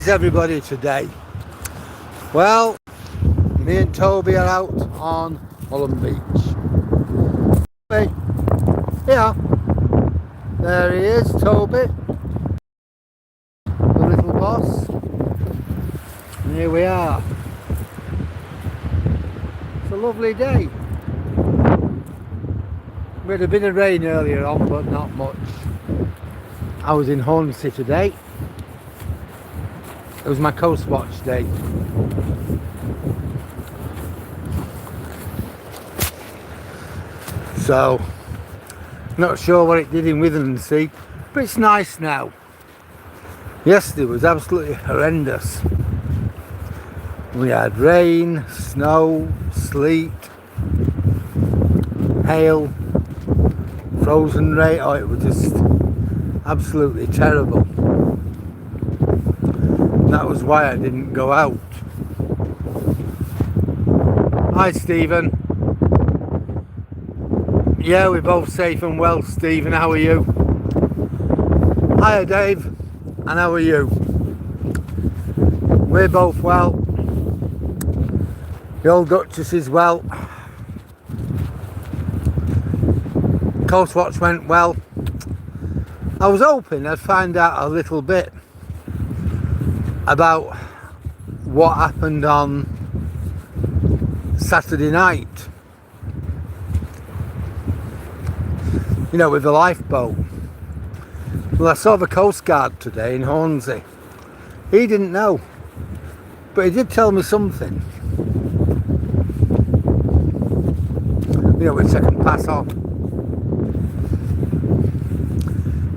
Everybody today? Well, me and Toby are out on Hollym Beach. Hey, yeah, there he is, Toby, the little boss. And here we are. It's a lovely day. We had a bit of rain earlier on, but not much. I was in Withernsea today. It was my coast watch day. So, not sure what it did in Withernsea, but it's nice now. Yesterday was absolutely horrendous. We had rain, snow, sleet, hail, frozen rain. Oh, it was just absolutely terrible. That was why I didn't go out. Hi Stephen. Yeah, we're both safe and well, Stephen. How are you? Hiya Dave. And how are you? We're both well. The old Duchess is well. Coast Watch went well. I was hoping I'd find out a little bit about what happened on Saturday night, you know, with the lifeboat. Well, I saw the Coast Guard today in Hornsey. He didn't know, but he did tell me something, you know, which I can pass on.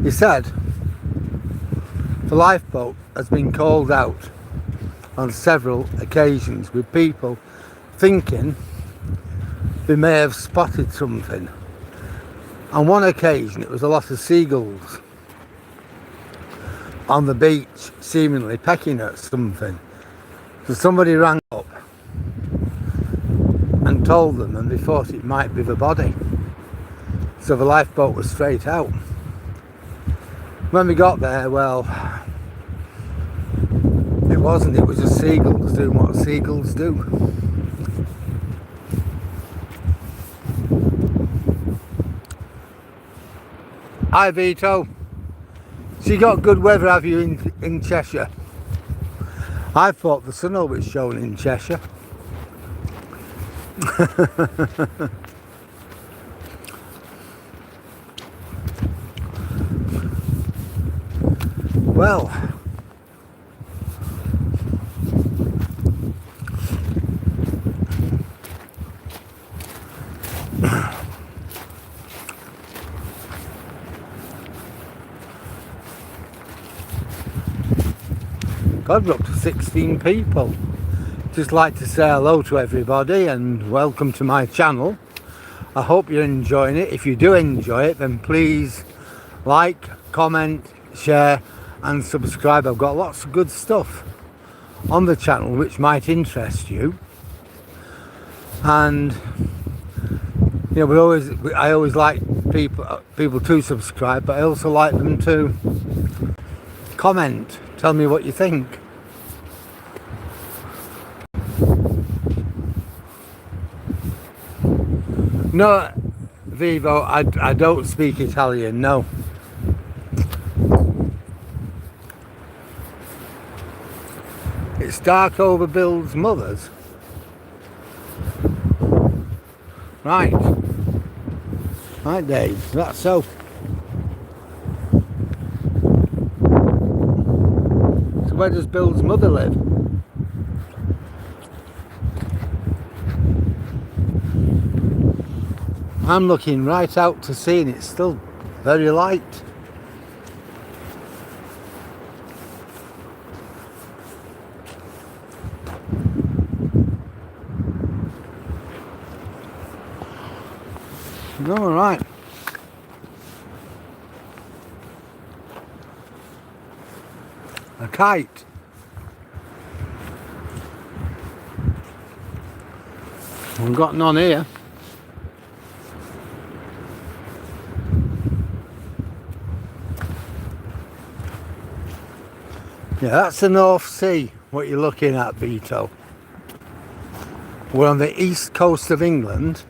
He said the lifeboat has been called out on several occasions with people thinking they may have spotted something. On one occasion it was a lot of seagulls on the beach seemingly pecking at something. So somebody rang up and told them, and they thought it might be the body. So the lifeboat was straight out. When we got there, well, it wasn't, it was just seagulls doing what seagulls do. Hi Vito. So you got good weather, have you, in Cheshire? I thought the sun was shone in Cheshire. Well, God, we're up to 16 people. Just like to say hello to everybody and welcome to my channel. I hope you're enjoying it. If you do enjoy it, then please like, comment, share and subscribe. I've got lots of good stuff on the channel which might interest you. And you know, I always like people to subscribe, but I also like them to comment. Tell me what you think. No, Vivo, I don't speak Italian, no. It's dark over Bill's mother's. Right. Right, Dave, that's so. So where does Bill's mother live? I'm looking right out to sea and it's still very light. All right. A kite. We've got none here. Yeah, that's the North Sea, what you're looking at, Beto. We're on the east coast of England.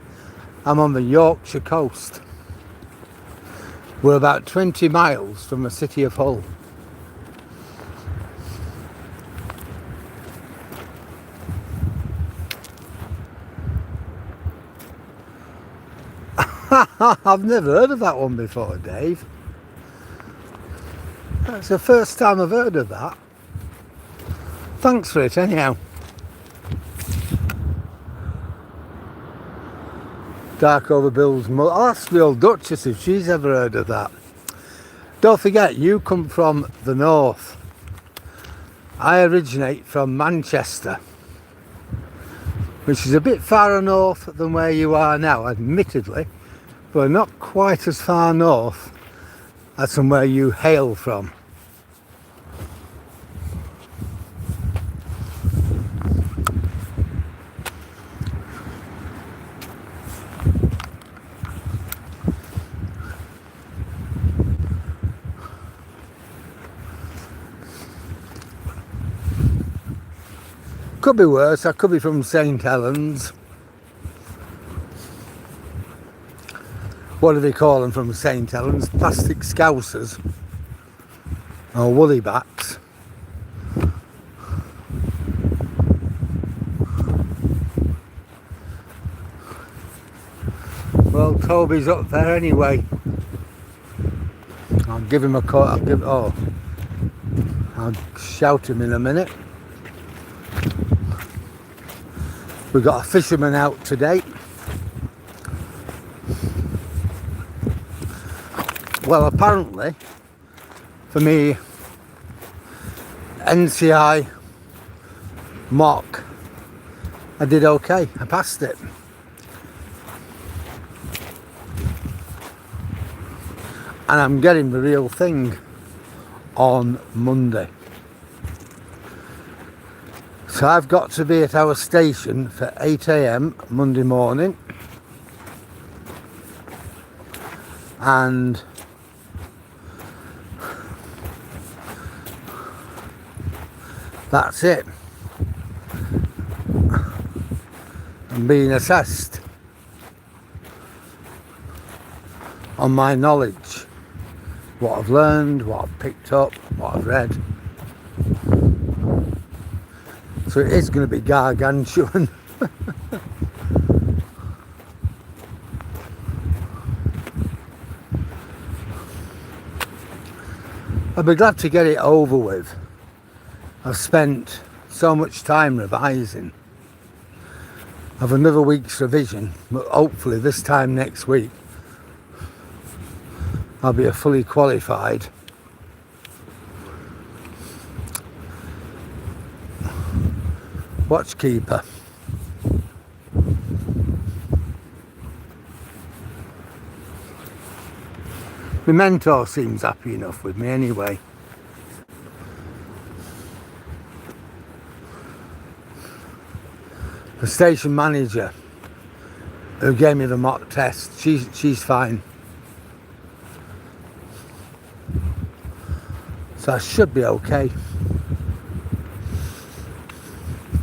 I'm on the Yorkshire coast. We're about 20 miles from the city of Hull. I've never heard of that one before, Dave. That's the first time I've heard of that. Thanks for it, anyhow. Darkover Bill's mother. I'll ask the old Duchess if she's ever heard of that. Don't forget, you come from the north. I originate from Manchester, which is a bit farther north than where you are now, admittedly, but not quite as far north as from where you hail from. Could be worse, I could be from St Helens. What do they call them from St Helens? Plastic scousers. Or woolly backs. Well, Toby's up there anyway. I'll give him a call. I'll shout him in a minute. We've got a fisherman out today. Well, apparently, for me, NCI mock, I did okay. I passed it. And I'm getting the real thing on Monday. So I've got to be at our station for 8 AM Monday morning, and that's it. I'm being assessed on my knowledge, what I've learned, what I've picked up, what I've read. So it is going to be gargantuan. I'll be glad to get it over with. I've spent so much time revising. I've another week's revision, but hopefully this time next week I'll be a fully qualified watchkeeper. My mentor seems happy enough with me anyway. The station manager who gave me the mock test, she's fine. So I should be okay.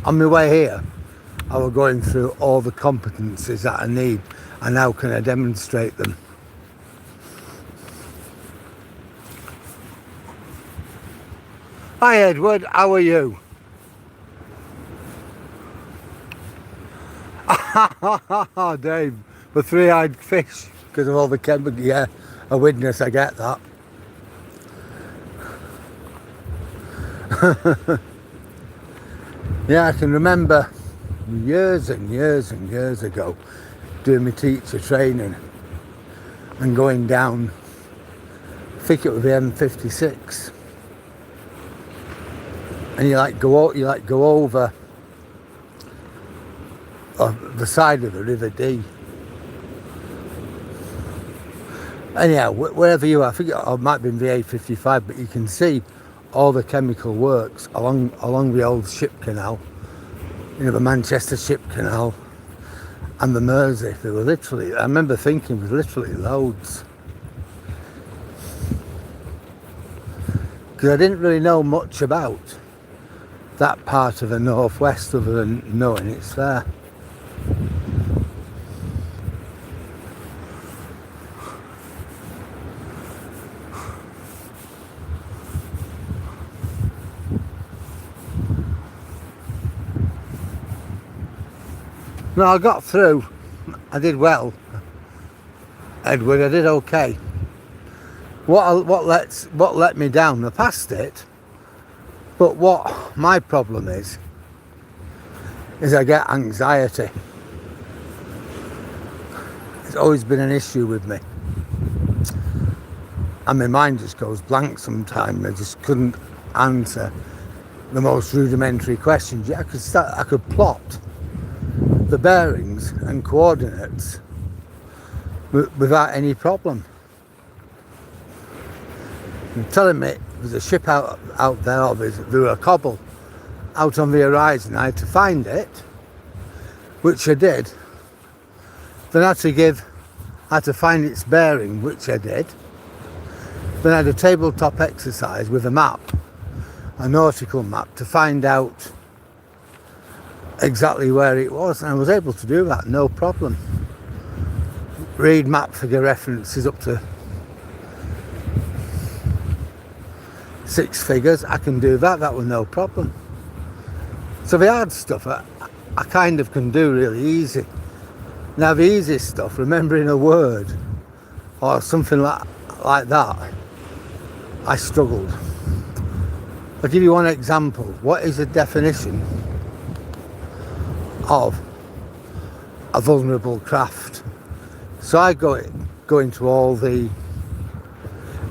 On my way here, I was going through all the competencies that I need, and how can I demonstrate them. Hi Edward, how are you? Dave, the three-eyed fish, because of all the chemical. Yeah, a witness, I get that. Yeah, I can remember years and years and years ago doing my teacher training and going down, I think it was the M56, and you go over the side of the River Dee. Anyhow, wherever you are, I think it might be in the A55, but you can see all the chemical works along the old ship canal, you know, the Manchester ship canal and the Mersey. There were literally, I remember thinking, there was literally loads. because I didn't really know much about that part of the northwest other than knowing it's there. No, I got through. I did well, Edward. I did okay. What let me down? I passed it, but what my problem is I get anxiety. It's always been an issue with me, and my mind just goes blank sometimes. I just couldn't answer the most rudimentary questions. Yeah, I could plot the bearings and coordinates without any problem. You're telling me there's a ship out there, or there's a cobble out on the horizon. I had to find it, which I did. Then I had to find its bearing, which I did. Then I had a tabletop exercise with a map, a nautical map, to find out exactly where it was, and I was able to do that, no problem. Read map figure references up to 6 figures, I can do that was no problem. So the hard stuff I kind of can do really easy. Now the easy stuff, remembering a word or something like that, I struggled. I'll give you one example. What is the definition of a vulnerable craft? So I go into all the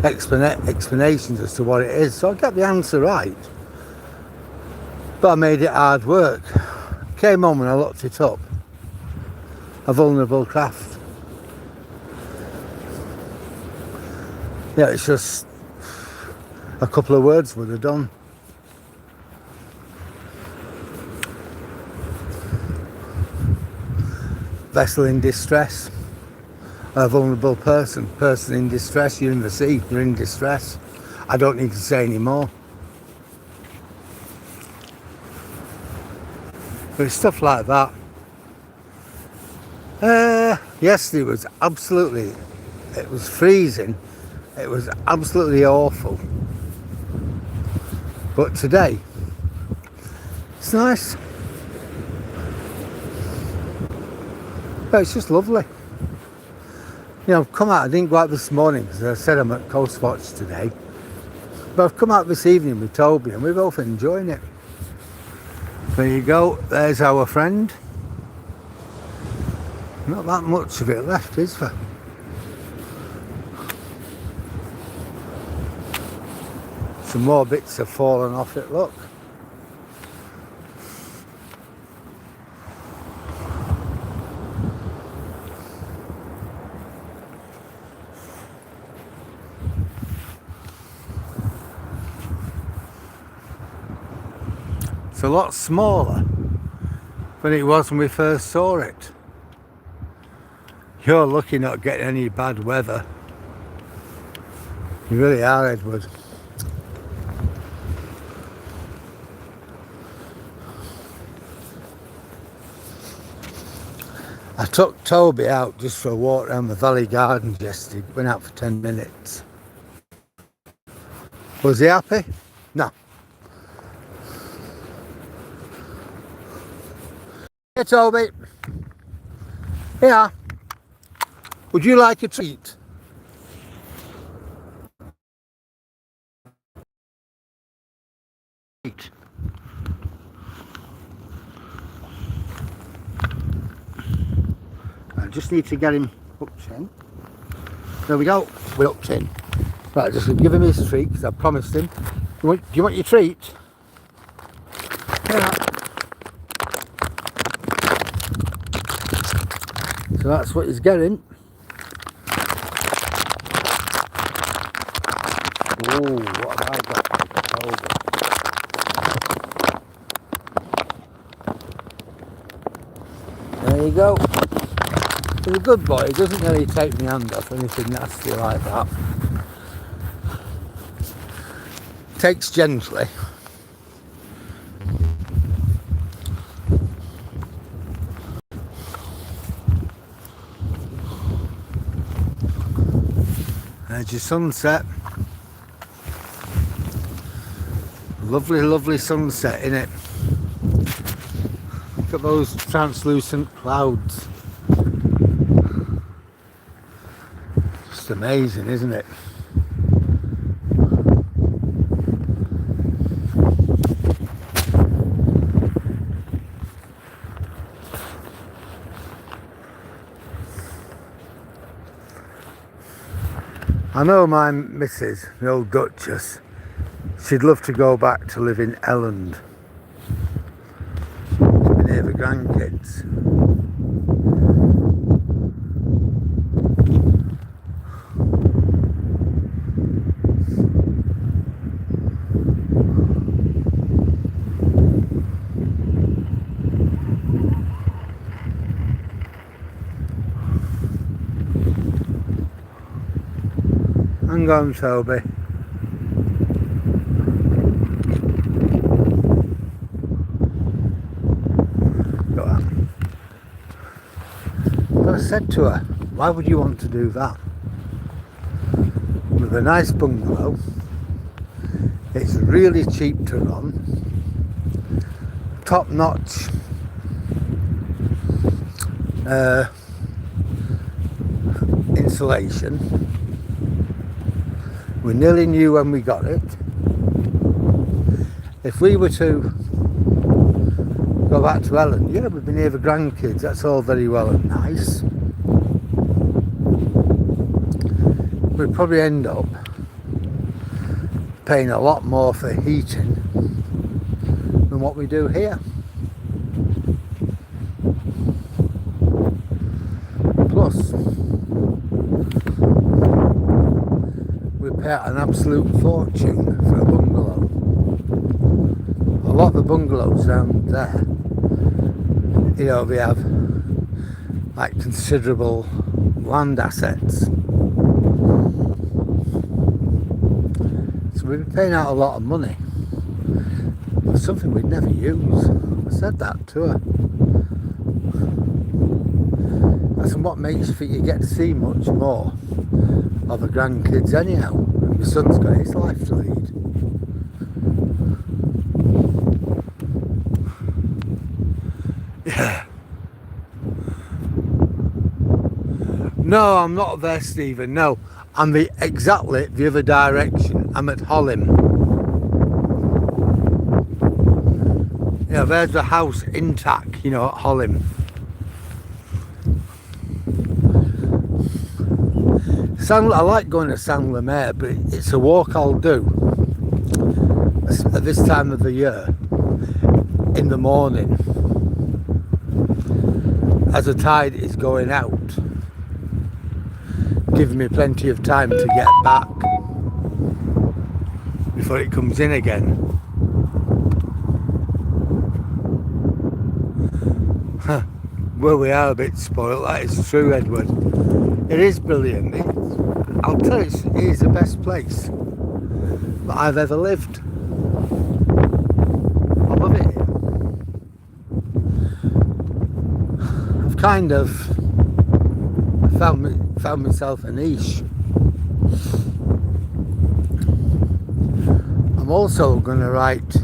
explanations as to what it is, so I get the answer right, but I made it hard work. Came home and I looked it up. A vulnerable craft. Yeah, it's just a couple of words would have done. Vessel in distress. A vulnerable person in distress. You're in the sea, you're in distress. I don't need to say any more. But it's stuff like that. Yesterday was it was freezing. It was absolutely awful. But today, it's nice. But it's just lovely. You know, I've come out, I didn't go out this morning because I said I'm at Coast Watch today. But I've come out this evening with Toby and we're both enjoying it. There you go, there's our friend. Not that much of it left, is there? Some more bits have fallen off it, look. It's a lot smaller than it was when we first saw it. You're lucky not getting any bad weather. You really are, Edward. I took Toby out just for a walk around the Valley Gardens yesterday. Went out for 10 minutes. Was he happy? No. Hey Toby. Yeah. Would you like a treat? I just need to get him hooked in. There we go. We're hooked in. Right, just give him his treat because I promised him. Do you want your treat? Yeah. So that's what he's getting. Oh, what have I got? There you go. He's a good boy. He doesn't really take my hand off or anything nasty like that. takes gently. There's your sunset. Lovely, lovely sunset, innit? Look at those translucent clouds. Just amazing, isn't it? I know my missus, the old Duchess, she'd love to go back to live in Elland, near the grandkids. Hang on, Toby. Got that. But I said to her, why would you want to do that? With a nice bungalow, it's really cheap to run, top notch insulation. We nearly knew when we got it. If we were to go back to Ellen, yeah, we'd be near the grandkids, that's all very well and nice. We'd probably end up paying a lot more for heating than what we do here. Plus, we pay an absolute fortune for a bungalow. A lot of the bungalows down there, you know, they have like considerable land assets. So we'd be paying out a lot of money for something we'd never use. I said that to her. I said, what makes you think you get to see much more of the grandkids anyhow? My son's got his life to lead. Yeah. No, I'm not there, Stephen. No, I'm exactly the other direction. I'm at Hollym. Yeah, there's the house intact, you know, at Hollym. I like going to Saint Lemaire, but it's a walk I'll do at this time of the year in the morning as the tide is going out, giving me plenty of time to get back before it comes in again. Well, we are a bit spoiled, that is true, Edward. It is brilliant. I'll tell you, it is the best place that I've ever lived. I love it. I've kind of found myself a niche. I'm also going to write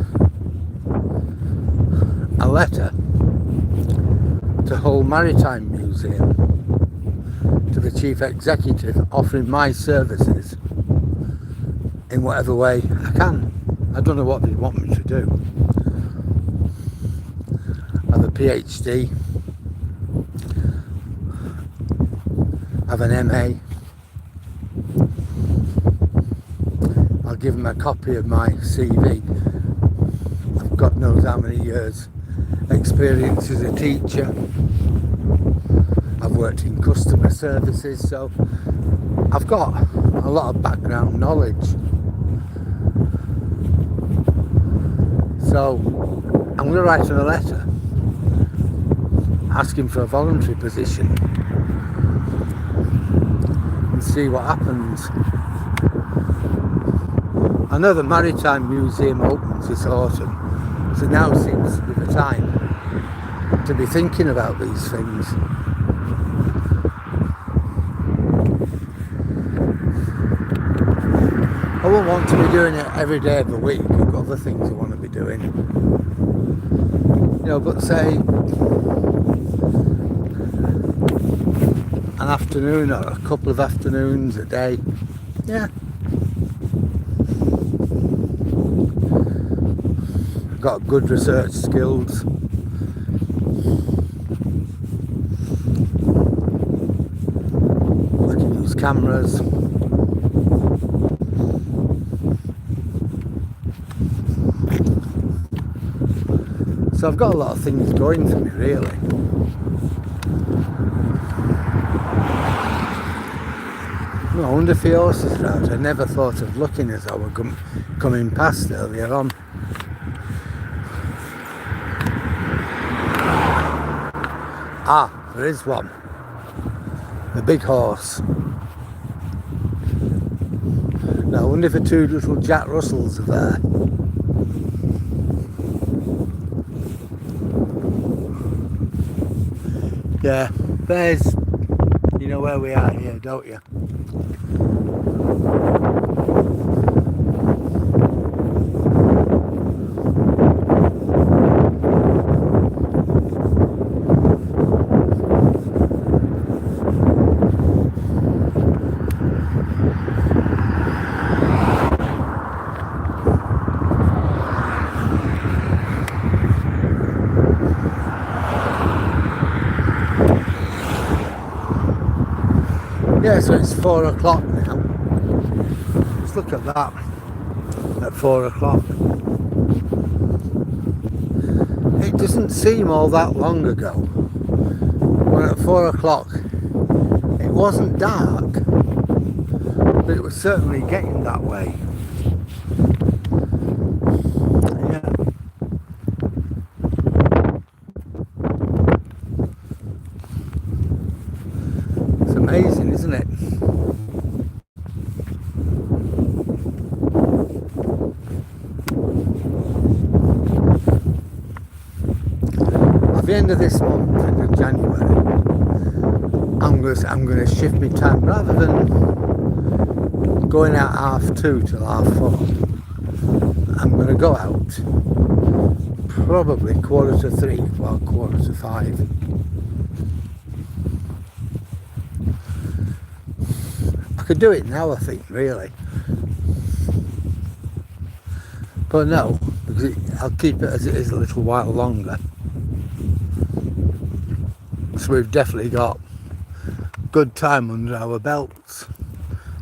a letter to Hull Maritime Museum, to the chief executive, offering my services in whatever way I can. I don't know what they want me to do. I have a PhD, I have an MA. I'll give them a copy of my CV. I've God knows how many years experience as a teacher. I've worked in customer services, so I've got a lot of background knowledge. So I'm going to write her a letter asking for a voluntary position and see what happens. I know the Maritime Museum opens this autumn, so now seems to be the time to be thinking about these things. I won't want to be doing it every day of the week. I've got other things I want to be doing. You know, but say an afternoon or a couple of afternoons a day. Yeah. I've got good research skills. I can use cameras. So I've got a lot of things going for me, really. I wonder if the horses are out. I never thought of looking as I was coming past earlier on. Ah, there is one. The big horse. Now I wonder if the two little Jack Russells are there. Yeah, there's, you know where we are here, don't you? Yeah, so it's 4 o'clock now. Let's look at that. At 4 o'clock. It doesn't seem all that long ago. When at 4 o'clock, it wasn't dark, but it was certainly getting that way. Yeah. It's amazing, isn't it? At the end of this month, end of January, I'm going to shift my time. Rather than going out 2:30 till 4:30, I'm going to go out probably 2:45, well, 4:45. I could do it now, I think, really. But no, because I'll keep it as it is a little while longer. So we've definitely got good time under our belts.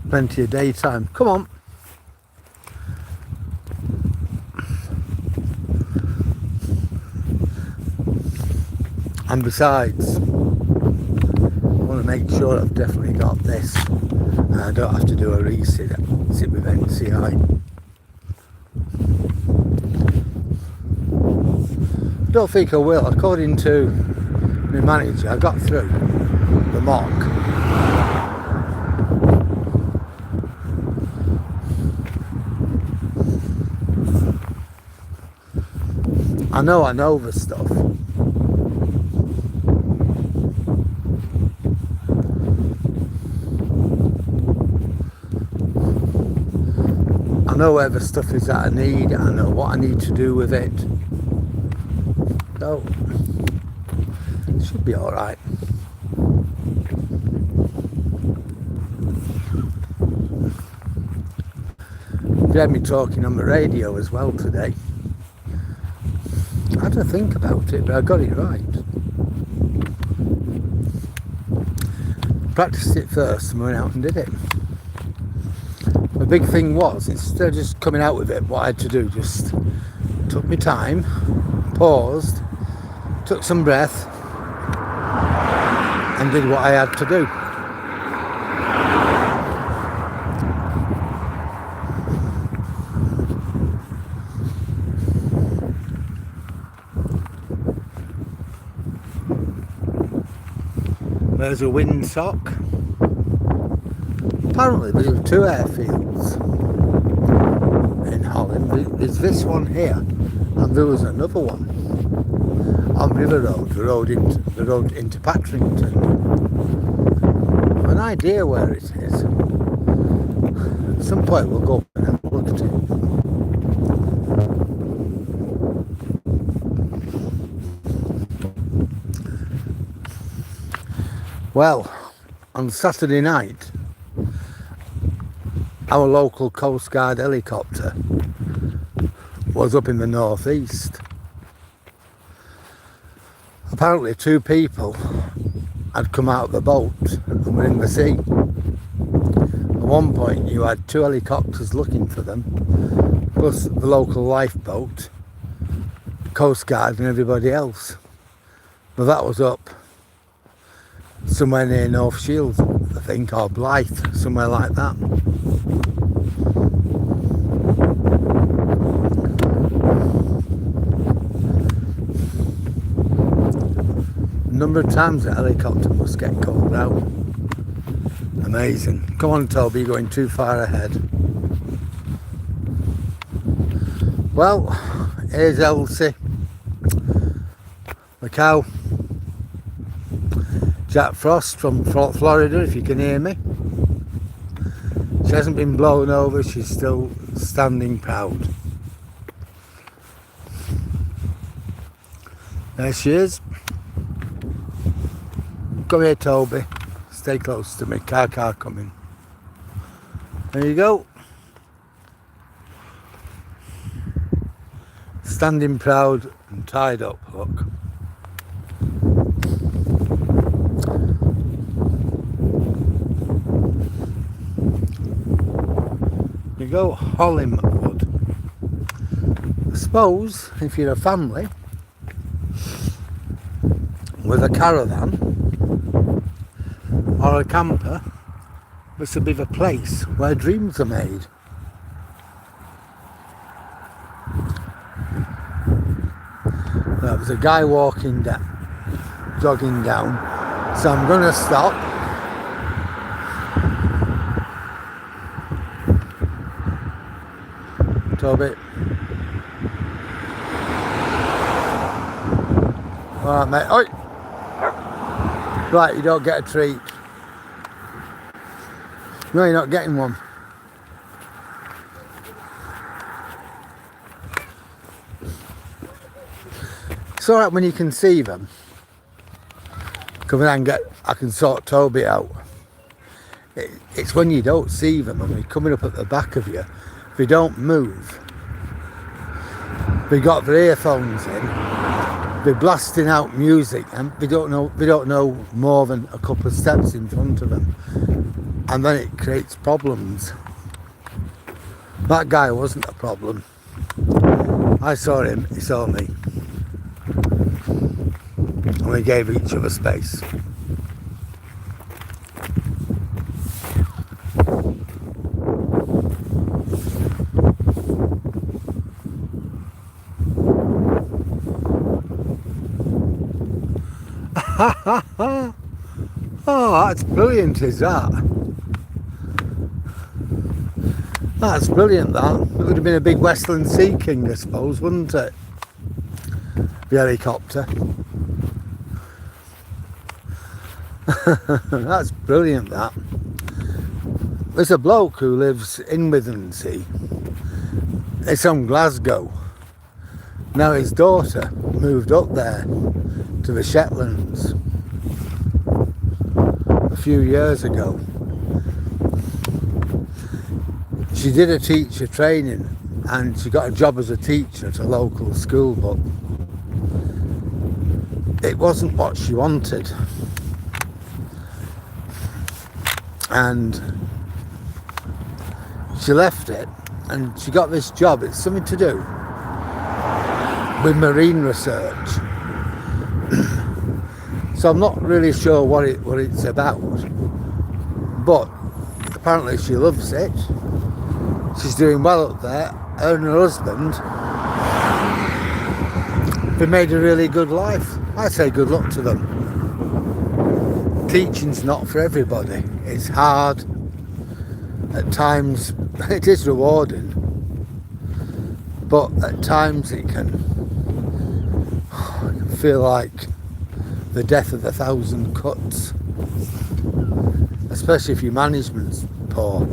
Plenty of daytime. Come on. And besides, I want to make sure I've definitely got this. And I don't have to do a resit with NCI. I don't think I will. According to my manager, I got through the mock. I know the stuff. I know where the stuff is that I need. I know what I need to do with it. So, it should be alright. You had me talking on the radio as well today. I had to think about it, but I got it right. Practiced it first and went out and did it. The big thing was, instead of just coming out with it, what I had to do, just took my time, paused, took some breath, and did what I had to do. There's a windsock. Apparently there were 2 airfields Hollym. There's this one here, and there was another one on River Road, the road into Pattrington. An idea where it is. At some point we'll go and have a look at it. Well, on Saturday night, our local Coast Guard helicopter was up in the northeast. Apparently 2 people had come out of the boat and were in the sea. At one point you had 2 helicopters looking for them, plus the local lifeboat, Coast Guard and everybody else. But that was up somewhere near North Shields, I think, or Blythe, somewhere like that. A number of times the helicopter must get called out. Amazing. Come on, Toby, you're going too far ahead. Well, here's Elsie, the cow. Jack Frost from Florida, if you can hear me. She hasn't been blown over, she's still standing proud. There she is. Come here, Toby. Stay close to me. Car coming. There you go. Standing proud and tied up, look. You go, Hollym Wood. I suppose if you're a family with a caravan or a camper, this would be the place where dreams are made. Now, there's a guy walking down, jogging down, so I'm going to stop. Toby. Alright, mate. Oi! Right, you don't get a treat. No, you're not getting one. It's alright when you can see them. Come in and I can sort Toby out. It's when you don't see them and they're coming up at the back of you. If they don't move, they got their earphones in, they're blasting out music, and they don't know more than a couple of steps in front of them, and then it creates problems. That guy wasn't a problem. I saw him, he saw me, and we gave each other space. Oh, that's brilliant, is that? That's brilliant, that. It would have been a big Westland Sea King, I suppose, wouldn't it? The helicopter. That's brilliant, that. There's a bloke who lives in Withernsea. It's from Glasgow. Now his daughter moved up there to the Shetlands a few years ago. She did a teacher training and she got a job as a teacher at a local school, but it wasn't what she wanted, and she left it and she got this job. It's something to do with marine research. So I'm not really sure what it's about, but apparently she loves it. She's doing well up there. Her and her husband, they made a really good life. I say good luck to them. Teaching's not for everybody. It's hard. At times it is rewarding, but at times it can feel like the death of 1,000 cuts, especially if your management's poor.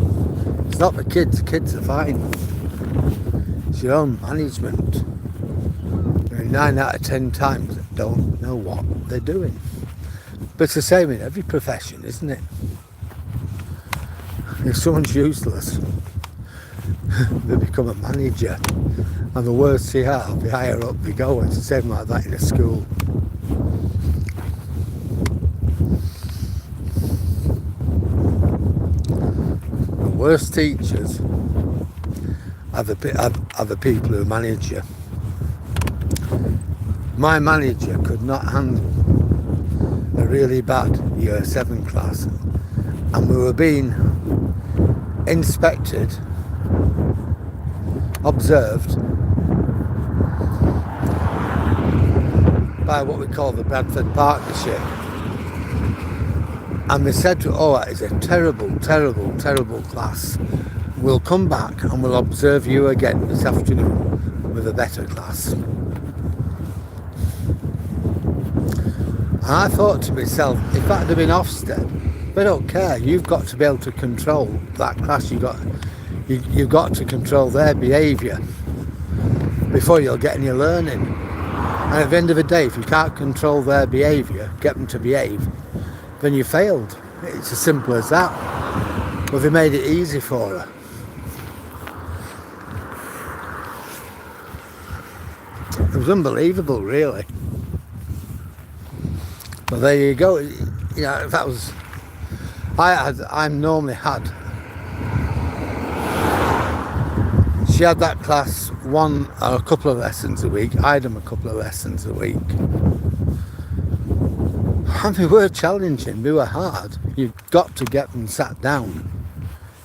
It's not the kids are fine, it's your own management. 9 out of 10 times don't know what they're doing. But it's the same in every profession, isn't it? If someone's useless, they become a manager, and the worse they are, the higher up they go. It's the same like that in a school. The worst teachers are the people who manage you. My manager could not handle a really bad year 7 class, and we were being inspected, observed by what we call the Bradford Partnership, and they said to, oh, that is a terrible class, we'll come back and we'll observe you again this afternoon with a better class. And I thought to myself, if that had been Ofsted, they don't care. You've got to be able to control that class. You've got to control their behaviour before you'll get any learning. And at the end of the day, if you can't control their behaviour, get them to behave, then you failed. It's as simple as that. But they made it easy for her. It was unbelievable, really. But there you go. You know, that was. I normally had. She had that class one or a couple of lessons a week. I had them a couple of lessons a week. And they were challenging. They were hard. You've got to get them sat down.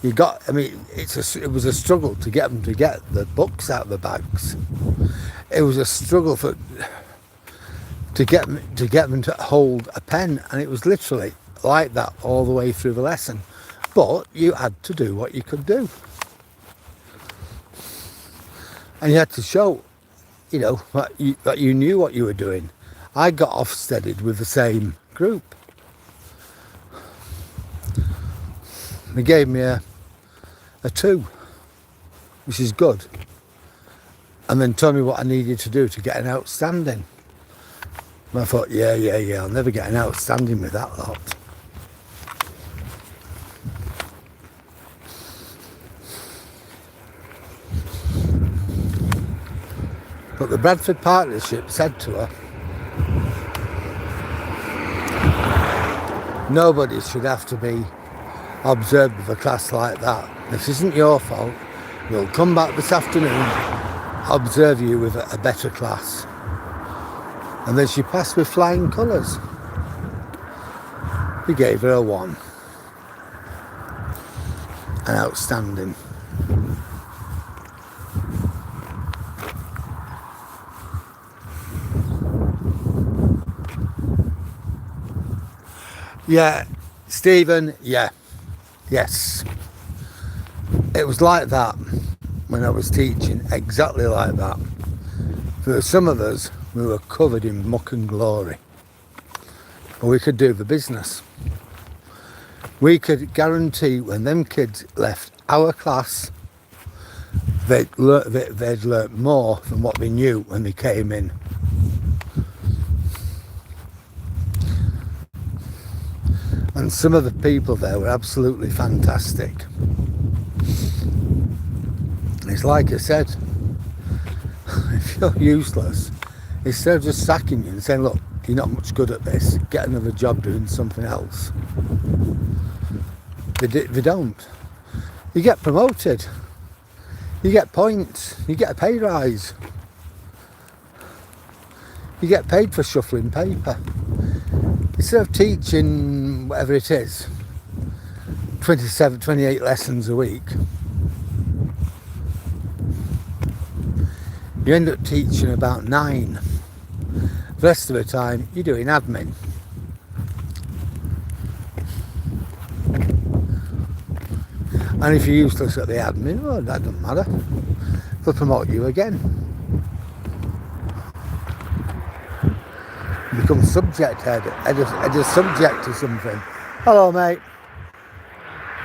I mean, it was a struggle to get them to get the books out of the bags. It was a struggle to get them to hold a pen, and it was literally like that all the way through the lesson. But you had to do what you could do, and you had to show, you know, that you knew what you were doing. I got Ofsteded with the same group. They gave me a 2, which is good, and then told me what I needed to do to get an outstanding. And I thought, yeah, I'll never get an outstanding with that lot. But the Bradford Partnership said to her, nobody should have to be observed with a class like that. This isn't your fault. We'll come back this afternoon, observe you with a better class. And then she passed with flying colours. We gave her a 1. An outstanding. Yeah, Stephen, yeah. Yes. It was like that when I was teaching, exactly like that. For some of us, we were covered in muck and glory, but we could do the business. We could guarantee when them kids left our class, they'd learnt more than what they knew when they came in. And some of the people there were absolutely fantastic. It's like I said, if you're useless, instead of just sacking you and saying, look, you're not much good at this, get another job doing something else. They don't. You get promoted. You get points. You get a pay rise. You get paid for shuffling paper. Instead of teaching whatever it is, 27, 28 lessons a week, you end up teaching about 9. The rest of the time, you're doing admin. And if you're useless at the admin, well, that doesn't matter. they'll promote you again. Become subject head of subject to something. Hello, mate.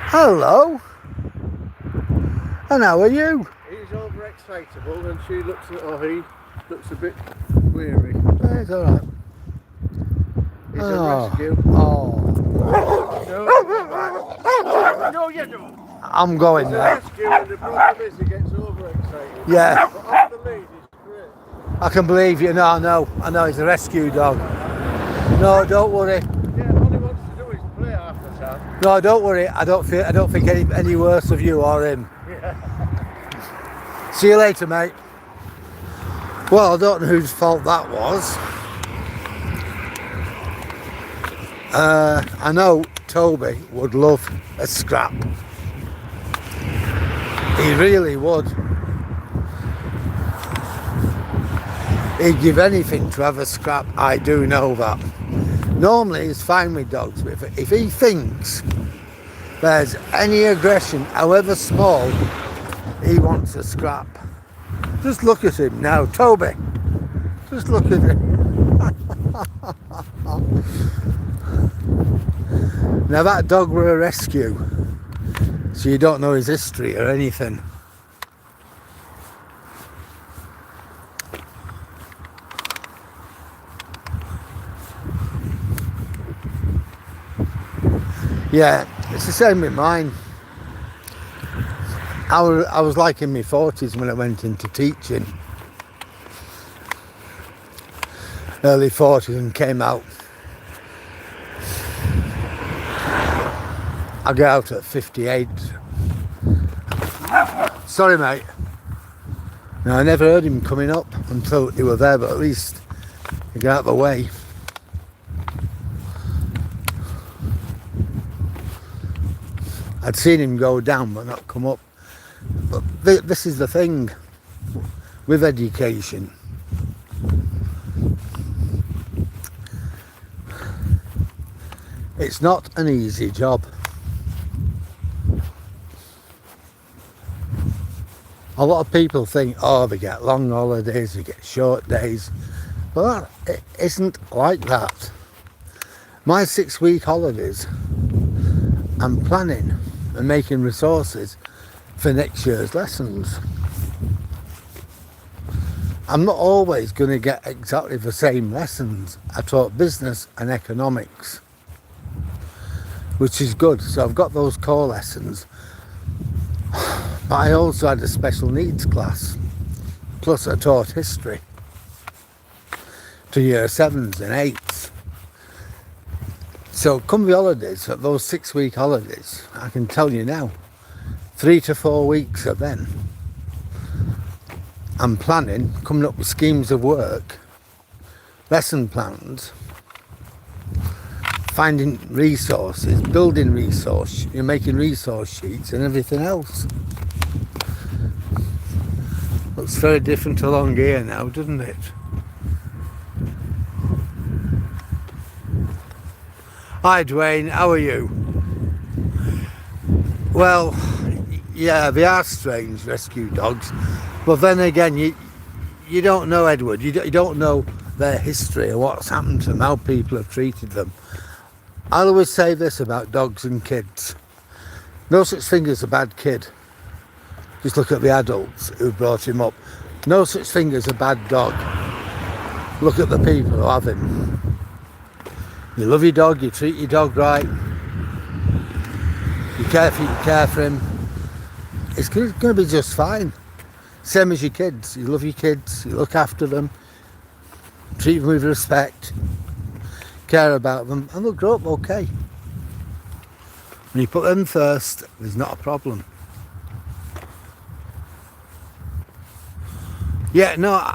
Hello. And how are you? He's overexcitable and she looks at, or he looks a bit weary. It's alright. He's a rescue. Oh. No, you don't. I'm going He's a there. rescue and the problem is he gets overexcited. Yeah. But off the lead, he's great. I can believe you. No, I know he's a rescue dog. No, don't worry. Yeah, all he wants to do is play half the time. No, don't worry. I don't think any worse of you or him. Yeah. See you later, mate. Well, I don't know whose fault that was. I know Toby would love a scrap. He really would. He'd give anything to have a scrap, I do know that. Normally he's fine with dogs, but if he thinks there's any aggression, however small, he wants a scrap. Just look at him now, Toby. Just look at him. Now that dog were a rescue, so you don't know his history or anything. Yeah, it's the same with mine. I was like in my 40s when I went into teaching. Early 40s and came out. I got out at 58. Sorry, mate. No, I never heard him coming up until he was there, but at least he got out of the way. I'd seen him go down but not come up. But this is the thing with education. It's not an easy job. A lot of people think, oh, they get long holidays, they get short days. But it isn't like that. My 6-week holidays, I'm planning and making resources for next year's lessons. I'm not always going to get exactly the same lessons. I taught business and economics, which is good. So I've got those core lessons. But I also had a special needs class. Plus I taught history to year 7s and 8s. So come the holidays, at those 6-week holidays, I can tell you now, 3 to 4 weeks of them, I'm planning, coming up with schemes of work, lesson plans, finding resources, building resource, you're making resource sheets and everything else. Looks very different along here now, doesn't it? Hi Dwayne, how are you? Well, yeah, they are strange rescue dogs, but then again, you don't know, Edward, you don't know their history or what's happened to them, how people have treated them. I'll always say this about dogs and kids. No such thing as a bad kid. Just look at the adults who brought him up. No such thing as a bad dog. Look at the people who have him. You love your dog, you treat your dog right, you care for him, it's going to be just fine. Same as your kids. You love your kids, you look after them, treat them with respect, care about them, and they'll grow up okay. When you put them first, there's not a problem. Yeah, no,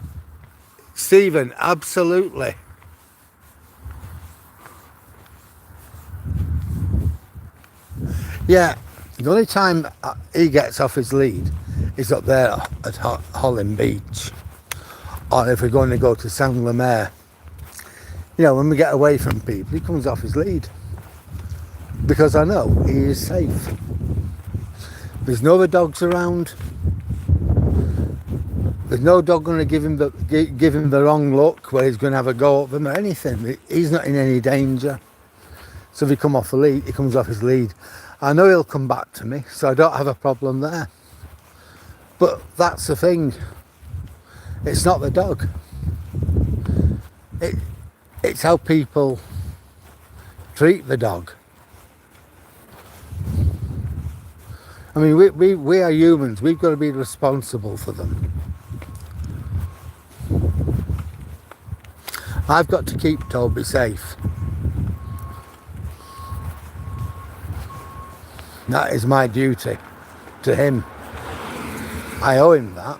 Stephen, absolutely. Yeah, the only time he gets off his lead is up there at Hollym Beach, or if we're going to go to Saint Lemaire. You know, when we get away from people, he comes off his lead because I know he is safe. There's no other dogs around. There's no dog going to give him the wrong look where he's going to have a go at them or anything. He's not in any danger. So if he comes off his lead. I know he'll come back to me, so I don't have a problem there. But that's the thing. It's not the dog. It's how people treat the dog. I mean, we are humans. We've got to be responsible for them. I've got to keep Toby safe. That is my duty to him. I owe him that.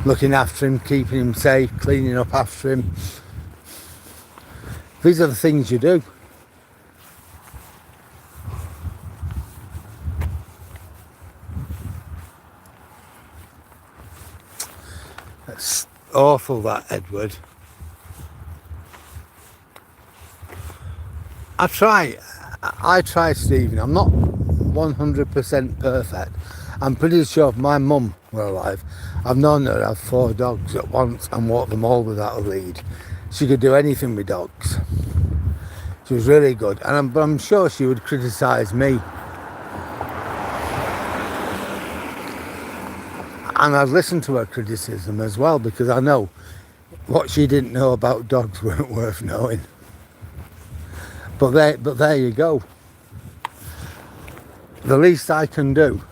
Looking after him, keeping him safe, cleaning up after him. These are the things you do. It's awful, that, Edward. I try, Stephen. I'm not 100% perfect. I'm pretty sure if my mum were alive, I've known her have 4 dogs at once and walk them all without a lead. She could do anything with dogs. She was really good, but I'm sure she would criticise me. And I'd listen to her criticism as well, because I know what she didn't know about dogs weren't worth knowing. But there you go. The least I can do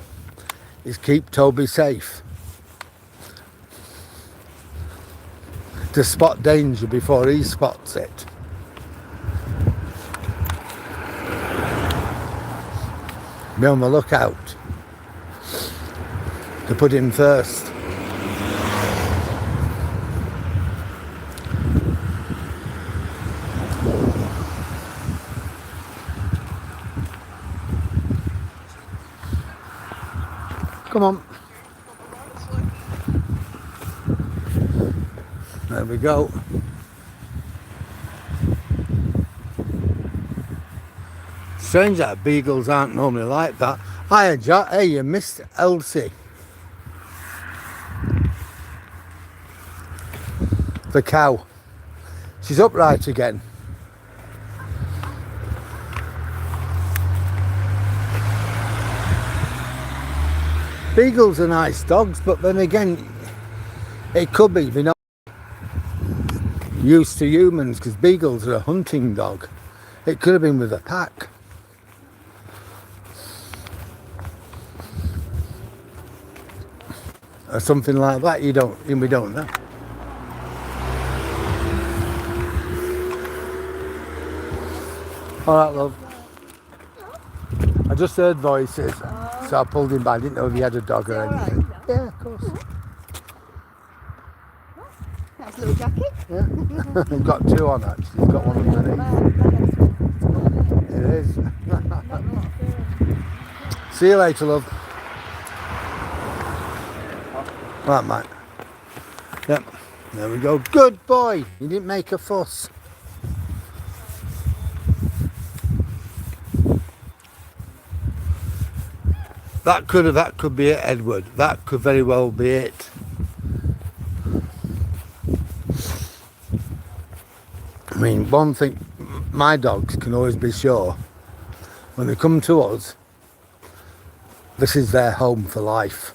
is keep Toby safe. To spot danger before he spots it. Be on the lookout. To put him first. Come on. There we go. Strange that beagles aren't normally like that. Hiya, Jack. Hey, you missed Elsie. The cow. She's upright again. Beagles are nice dogs, but then again, it could be they're not used to humans, because beagles are a hunting dog. It could have been with a pack. Or something like that. We don't know. All right, love. I just heard voices, so I pulled him back. I didn't know if he had a dog or anything. Right? Yeah, of course. That's a little jacket. Yeah. We've got 2 on, actually. He's got one underneath. It is. See you later, love. Right, mate. Yep. There we go. Good boy. You didn't make a fuss. That could be it, Edward. That could very well be it. I mean, one thing, my dogs can always be sure when they come to us, this is their home for life.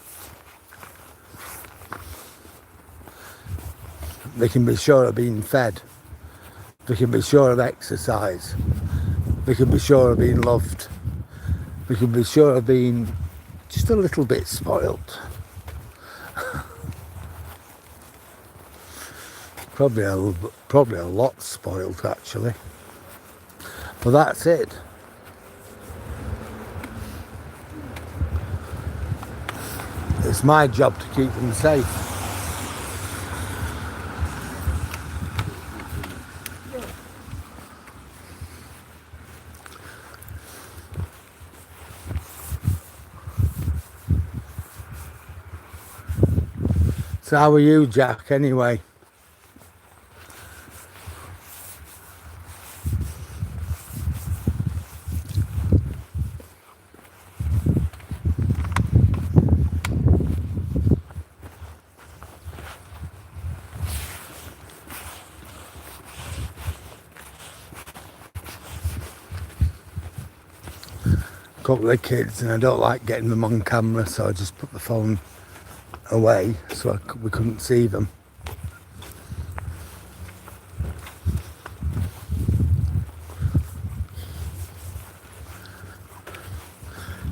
They can be sure of being fed. They can be sure of exercise. They can be sure of being loved. They can be sure of being just a little bit spoilt. Probably a lot spoilt, actually. But that's it. It's my job to keep them safe. So how are you, Jack, anyway? couple of kids, and I don't like getting them on camera, so I just put the phone away so we couldn't see them.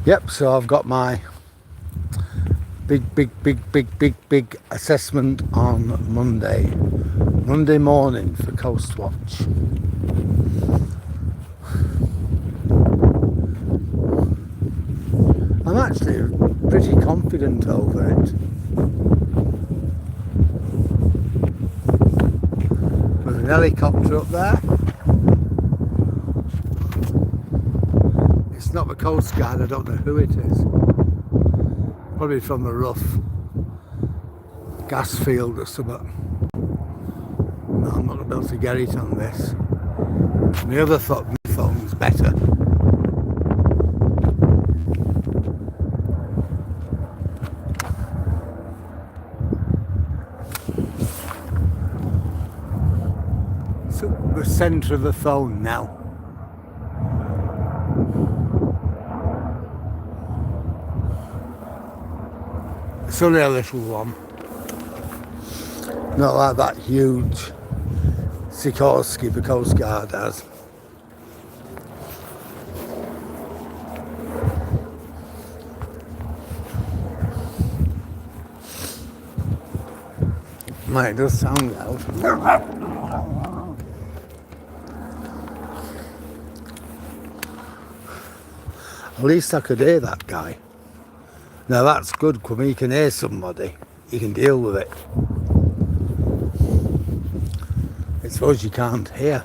Yep, so I've got my big assessment on Monday morning for Coast Watch. I'm actually pretty confident over it. There's an helicopter up there. It's not the Coast Guard, I don't know who it is. Probably from the rough gas field or something. No, I'm not going to be able to get it on this. My other phone's better. So the centre of the phone now. It's only a little one. Not like that huge Sikorsky the Coast Guard has. Right, it does sound loud. At least I could hear that guy. Now that's good, when you can hear somebody, you can deal with it. I suppose you can't hear.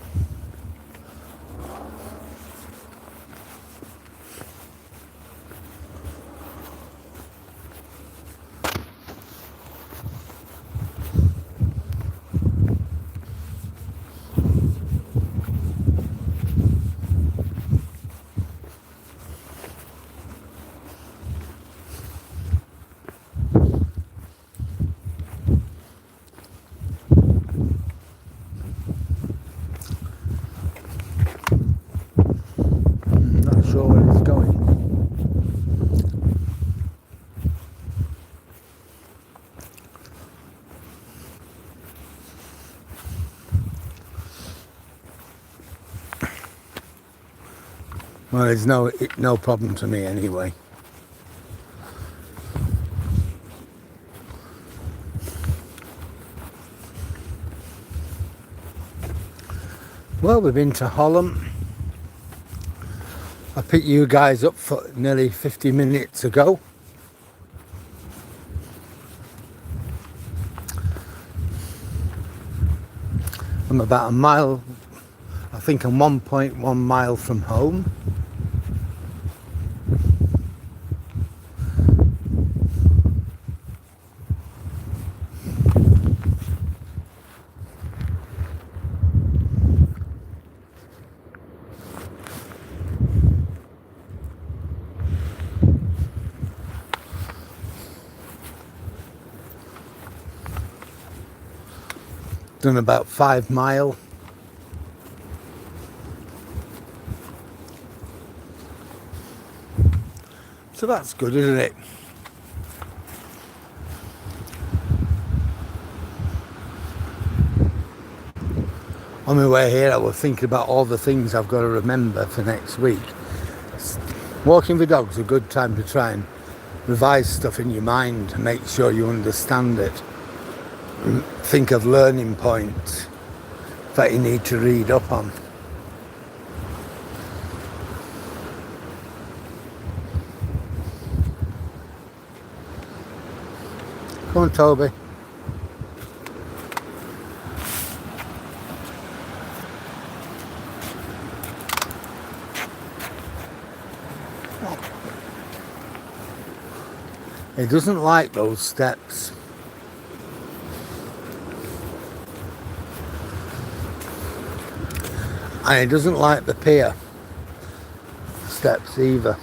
Sure where it's going. Well, it's no problem to me anyway. Well, we've been to Hollym. I picked you guys up for nearly 50 minutes ago. I'm about a mile, I think I'm 1.1 mile from home. Done about 5 miles. So that's good, isn't it? On my way here, I was thinking about all the things I've got to remember for next week. Walking the dog's a good time to try and revise stuff in your mind to make sure you understand it. Think of learning points that you need to read up on. Come on, Toby. He doesn't like those steps. And he doesn't like the pier steps either.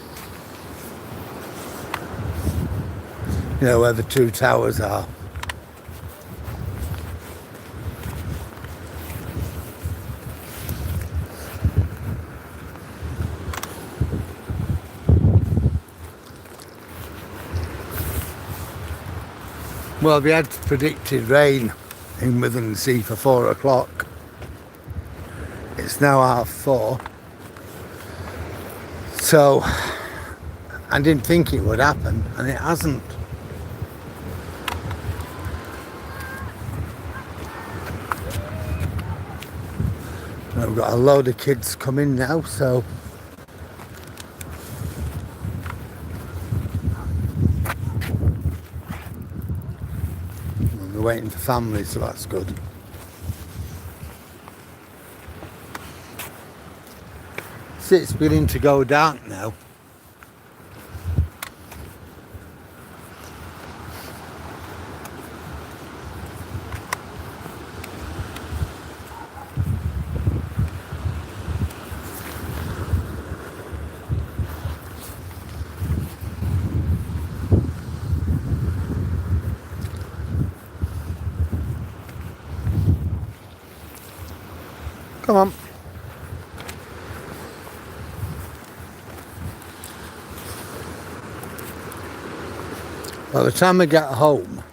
You know, where the 2 towers are. Well, we had predicted rain in Withernsea for 4 o'clock. It's now 4:30. So I didn't think it would happen, and it hasn't. And we've got a load of kids coming now, so we're waiting for families, so that's good. See, it's beginning to go dark now. Come on. By the time I get home,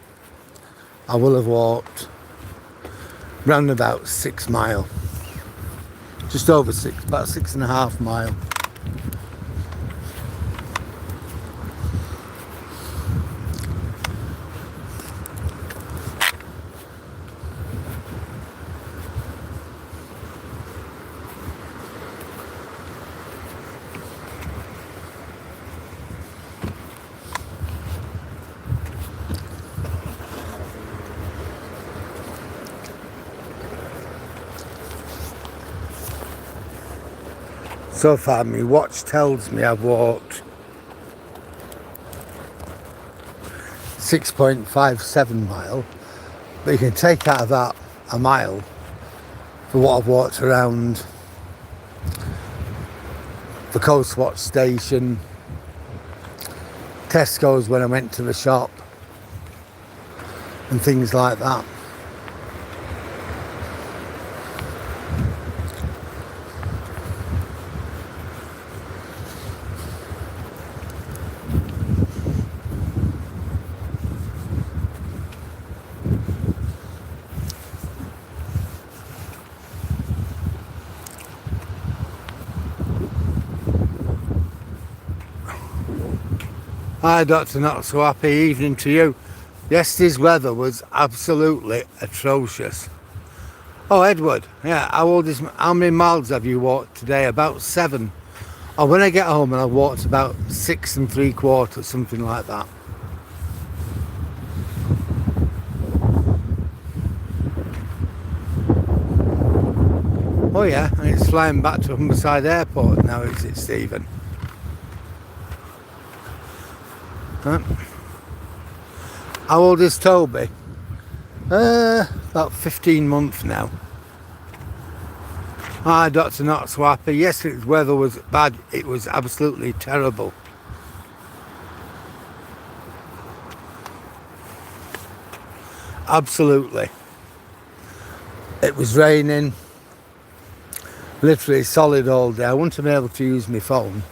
I will have walked round about 6 miles. Just over 6, about 6.5 miles. So far, my watch tells me I've walked 6.57 miles, but you can take out of that a mile for what I've walked around the Coast Watch station, Tesco's when I went to the shop, and things like that. Hi Dr. Not So Happy, evening to you. Yesterday's weather was absolutely atrocious. Oh Edward, yeah, how many miles have you walked today? About 7. Oh, when I get home and I walked about 6 3/4, something like that. Oh yeah, and it's flying back to Humberside Airport now, is it, Stephen? Huh? How old is Toby? About 15 months now. Hi, Dr. Not So Happy. Yesterday's weather was bad. It was absolutely terrible. Absolutely. It was raining. Literally solid all day. I wouldn't have been able to use my phone.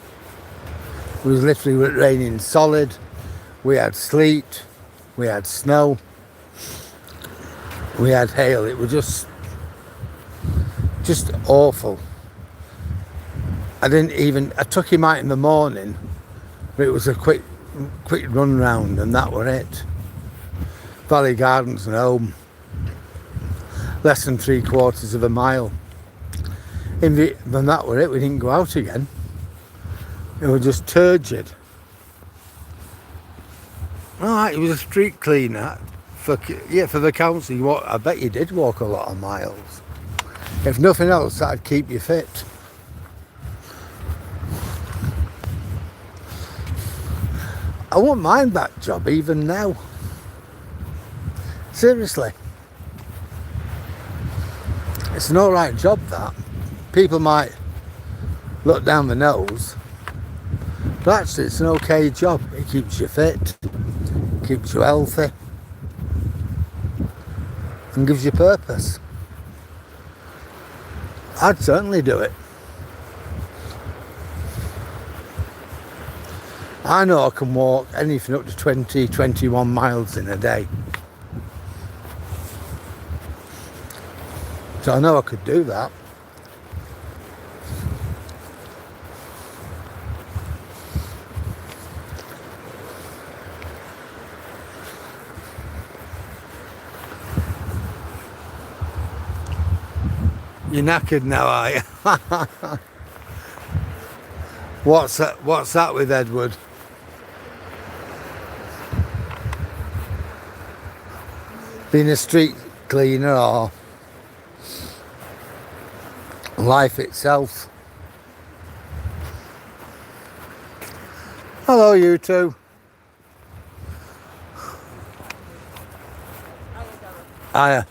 It was literally raining solid. We had sleet, we had snow, we had hail. It was just awful. I took him out in the morning, but it was a quick run round and that were it. Valley Gardens and home, less than 3/4 of a mile. And that were it, we didn't go out again. It was just turgid. Alright, he was a street cleaner for the council. I bet you did walk a lot of miles. If nothing else, that'd keep you fit. I wouldn't mind that job even now. Seriously. It's an alright job, that. People might look down the nose, but actually it's an okay job. It keeps you fit, keeps you healthy, and gives you purpose. I'd certainly do it. I know I can walk anything up to 20, 21 miles in a day. So I know I could do that. You're knackered now, are you? What's that with Edward? Being a street cleaner or life itself? Hello, you two. Hiya.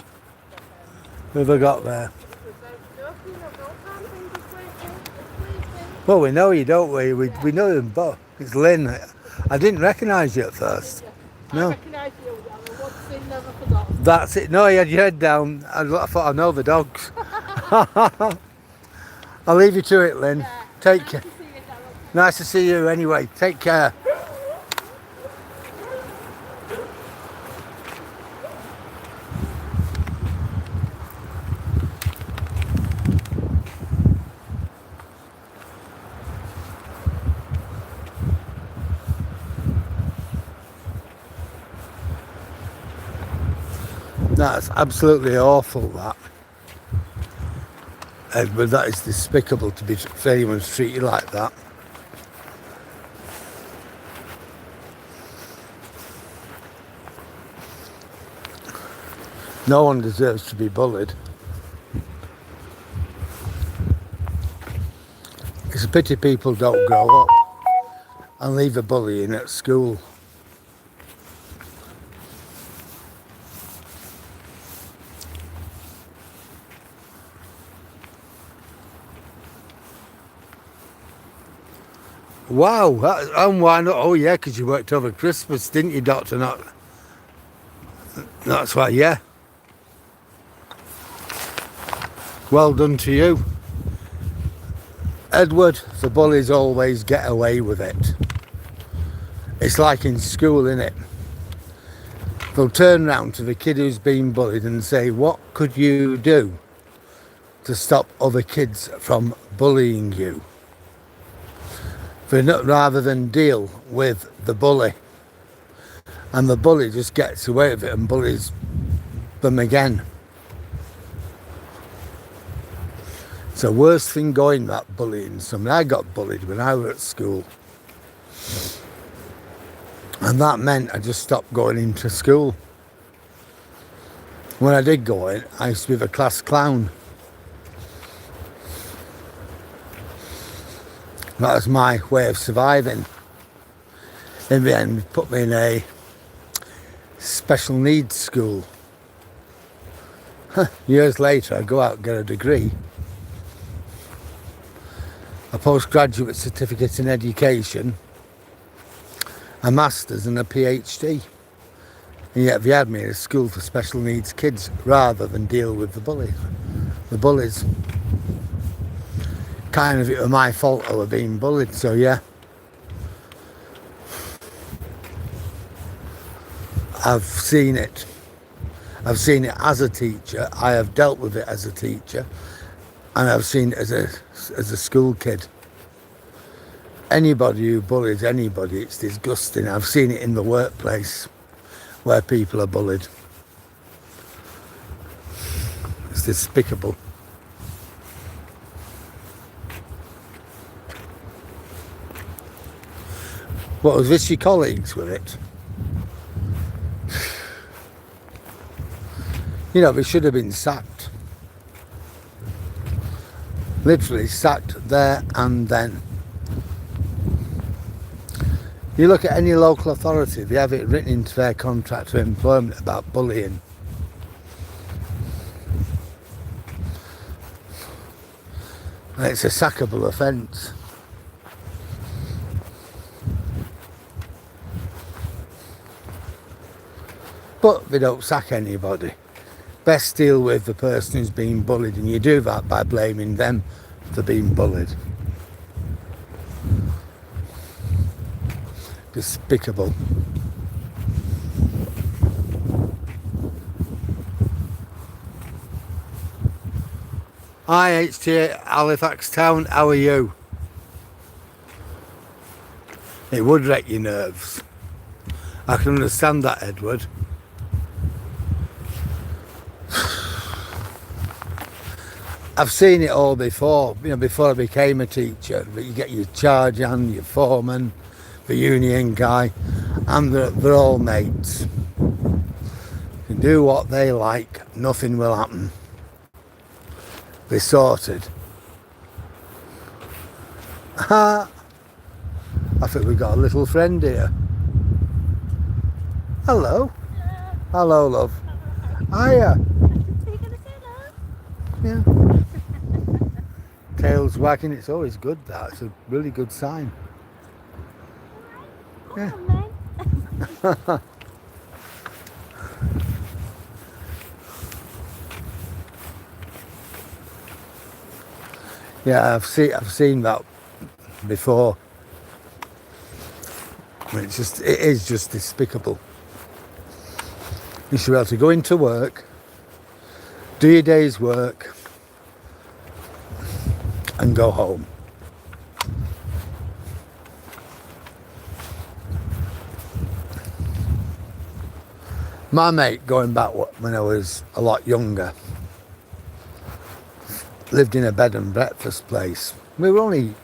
Who have I got there? Well, we know you, don't we? We know them both. It's Lynn. I didn't recognise you at first. No. I recognise you, Darren. One thing never forgotten. That's it. No, you had your head down. I thought I know the dogs. I'll leave you to it, Lynn. Yeah. Take care. Nice to see you, Darren. Nice to see you anyway. Take care. That's absolutely awful, that. Edward, that is despicable to be for anyone to treat you like that. No one deserves to be bullied. It's a pity people don't grow up and leave the bullying at school. Wow, and why not? Oh yeah, because you worked over Christmas, didn't you, Doctor? Not. That's why, yeah. Well done to you. Edward, the bullies always get away with it. It's like in school, innit? They'll turn round to the kid who's been bullied and say, what could you do to stop other kids from bullying you? Rather than deal with the bully. And the bully just gets away with it and bullies them again. It's the worst thing going, that bullying. I got bullied when I was at school. And that meant I just stopped going into school. When I did go in, I used to be the class clown. That was my way of surviving. In the end, put me in a special needs school. Years later, I go out and get a degree. A postgraduate certificate in education, a master's and a PhD. And yet they had me in a school for special needs kids rather than deal with the bullies. Kind of, it was my fault I was being bullied, so yeah. I've seen it. I've seen it as a teacher. I have dealt with it as a teacher, and I've seen it as a school kid. Anybody who bullies anybody, it's disgusting. I've seen it in the workplace where people are bullied. It's despicable. What, was this your colleagues with it? You know, they should have been sacked. Literally sacked there and then. You look at any local authority, they have it written into their contract of employment about bullying. And it's a sackable offence. But they don't sack anybody. Best deal with the person who's being bullied, and you do that by blaming them for being bullied. Despicable. Hi HT Halifax Town, how are you? It would wreck your nerves. I can understand that, Edward. I've seen it all before, you know, before I became a teacher. But you get your charge hand, your foreman, the union guy, and they're all mates. You can do what they like, nothing will happen. They're sorted. I think we've got a little friend here. Hello. Hello, love. Hiya. Yeah. Tails wagging, it's always good, that. It's a really good sign. Yeah. Yeah, I've seen that before. It is just despicable. You should be able to go into work, do your day's work, and go home. My mate, going back when I was a lot younger, lived in a bed and breakfast place. We weren't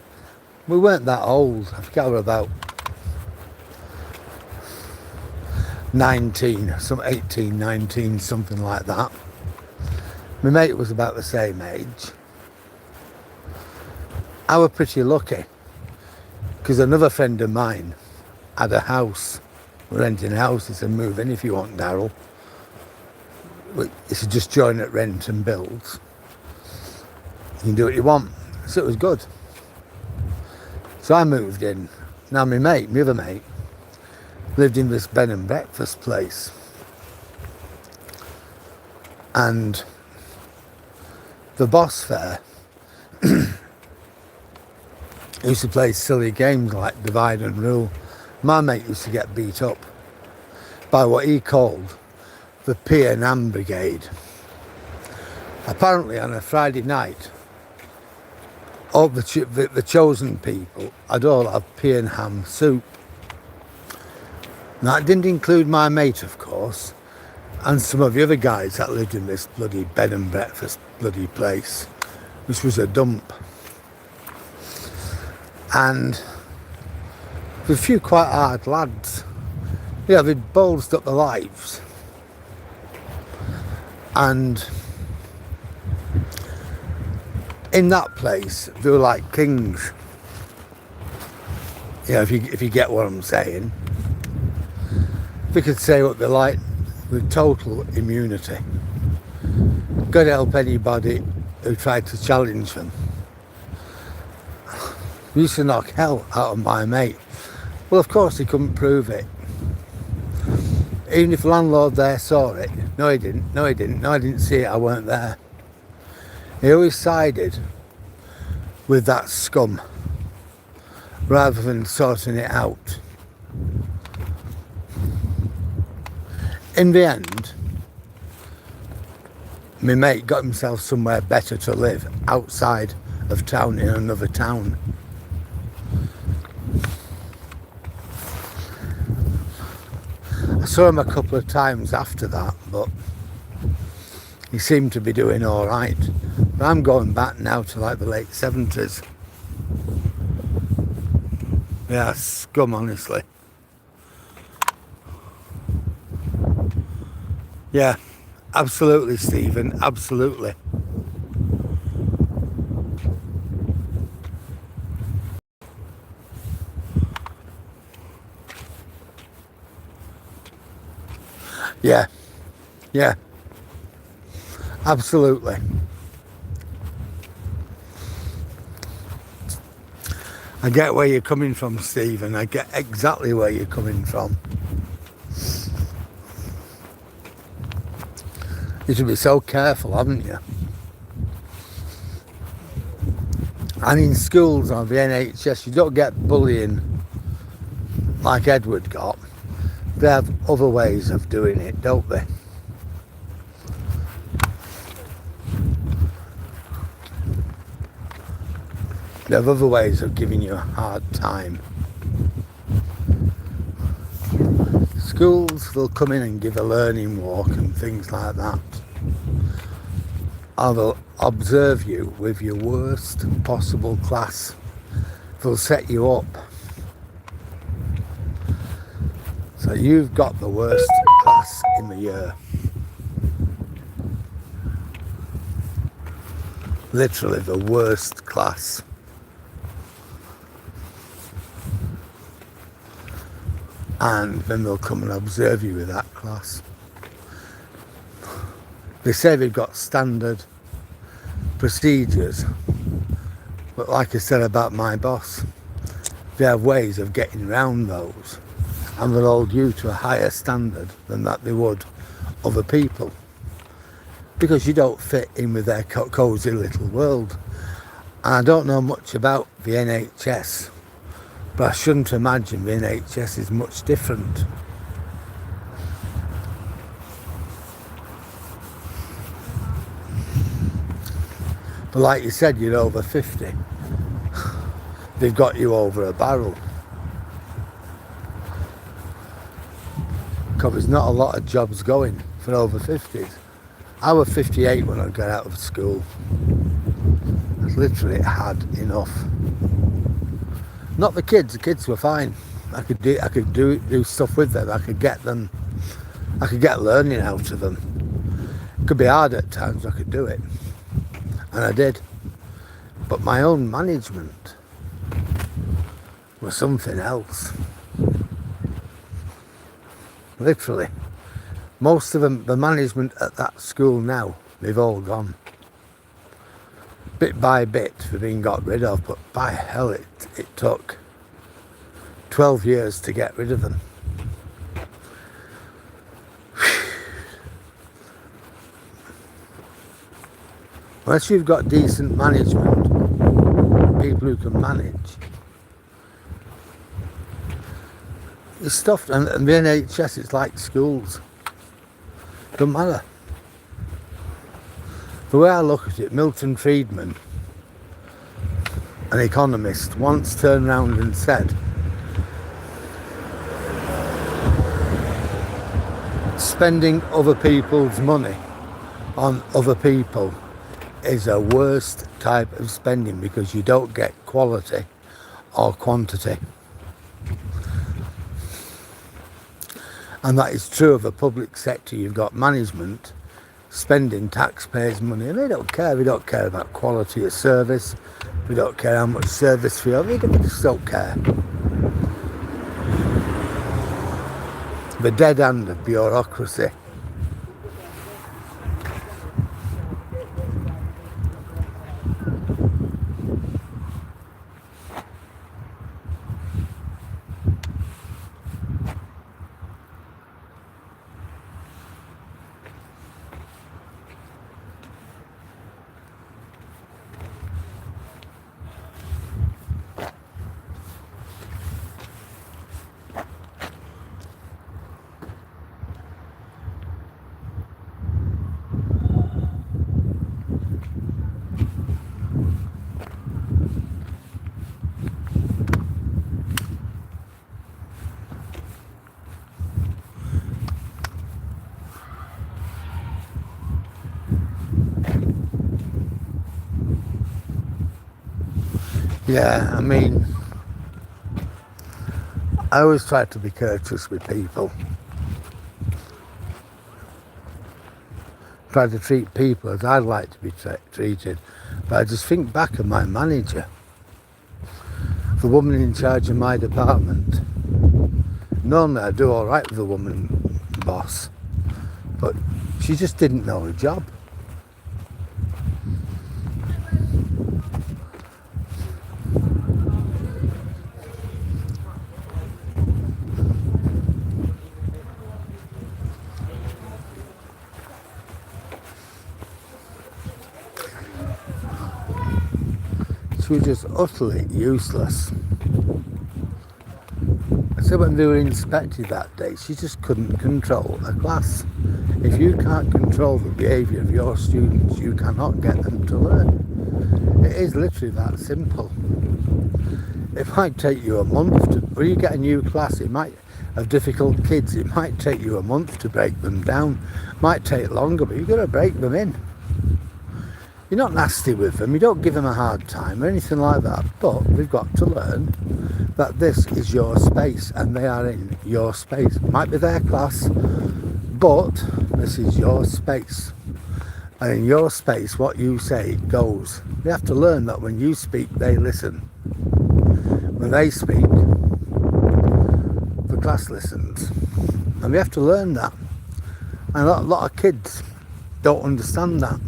that old. I think I was about 19, some 18, 19, something like that. My mate was about the same age. I was pretty lucky because another friend of mine had a house. We're renting a house. He said, move in if you want, Daryl. He said, just join at rent and build. You can do what you want. So it was good. So I moved in. Now my other mate, lived in this bed and breakfast place. And the boss there used to play silly games like divide and rule. My mate used to get beat up by what he called the Pea and Ham Brigade. Apparently on a Friday night, all the chosen people had all have pea and ham soup. Now, it didn't include my mate, of course, and some of the other guys that lived in this bloody bed and breakfast bloody place, which was a dump. And a few quite hard lads. Yeah, they'd bulged up their lives. And in that place, they were like kings. You know, if you get what I'm saying. They could say what they like with total immunity. God help anybody who tried to challenge them. They used to knock hell out of my mate. Well, of course he couldn't prove it. Even if the landlord there saw it. No, he didn't. No, he didn't. No, I didn't see it. I weren't there. He always sided with that scum rather than sorting it out. In the end, my mate got himself somewhere better to live outside of town in another town. I saw him a couple of times after that, but he seemed to be doing all right. But I'm going back now to like the late 70s. Yeah, scum, honestly. Yeah, absolutely, Stephen, absolutely. Yeah, yeah, absolutely. I get where you're coming from, Stephen. I get exactly where you're coming from. You should be so careful, haven't you? And in schools or the NHS, you don't get bullying like Edward got. They have other ways of doing it, don't they? They have other ways of giving you a hard time. Schools, they'll come in and give a learning walk and things like that. Or they'll observe you with your worst possible class. They'll set you up. So you've got the worst class in the year. Literally the worst class. And then they'll come and observe you with that class. They say they've got standard procedures, but like I said about my boss, they have ways of getting around those, and they'll hold you to a higher standard than that they would other people, because you don't fit in with their cosy little world. And I don't know much about the NHS, but I shouldn't imagine the NHS is much different. But like you said, you're over 50. They've got you over a barrel. Because there's not a lot of jobs going for over 50s. I was 58 when I got out of school. I literally had enough. Not the kids were fine. I could do stuff with them. I could get learning out of them. It could be hard at times, I could do it. And I did. But my own management was something else. Literally. Most of them, the management at that school now, they've all gone. Bit by bit, they've been got rid of, but by hell it took 12 years to get rid of them. Unless you've got decent management, people who can manage, the stuff, and the NHS, it's like schools. Doesn't matter. The way I look at it, Milton Friedman, an economist, once turned around and said, spending other people's money on other people is a worst type of spending, because you don't get quality or quantity. And that is true of the public sector. You've got management spending taxpayers' money, and they don't care. They don't care about quality of service. They don't care how much service fee. They just don't care. The dead end of bureaucracy. Yeah, I mean, I always try to be courteous with people. Try to treat people as I'd like to be treated. But I just think back of my manager, the woman in charge of my department. Normally I do all right with the woman boss, but she just didn't know her job. She was just utterly useless. So when they were inspected that day, she just couldn't control a class. If you can't control the behaviour of your students, you cannot get them to learn. it is literally that simple. It might take you a month to, or you get a new class, it might have difficult kids, it might take you a month to break them down. Might take longer, but you've got to break them in. You're not nasty with them, you don't give them a hard time or anything like that, but we've got to learn that this is your space and they are in your space. It might be their class, but this is your space. And in your space, what you say goes. They have to learn that when you speak, they listen. When they speak, the class listens. And we have to learn that. And a lot of kids don't understand that.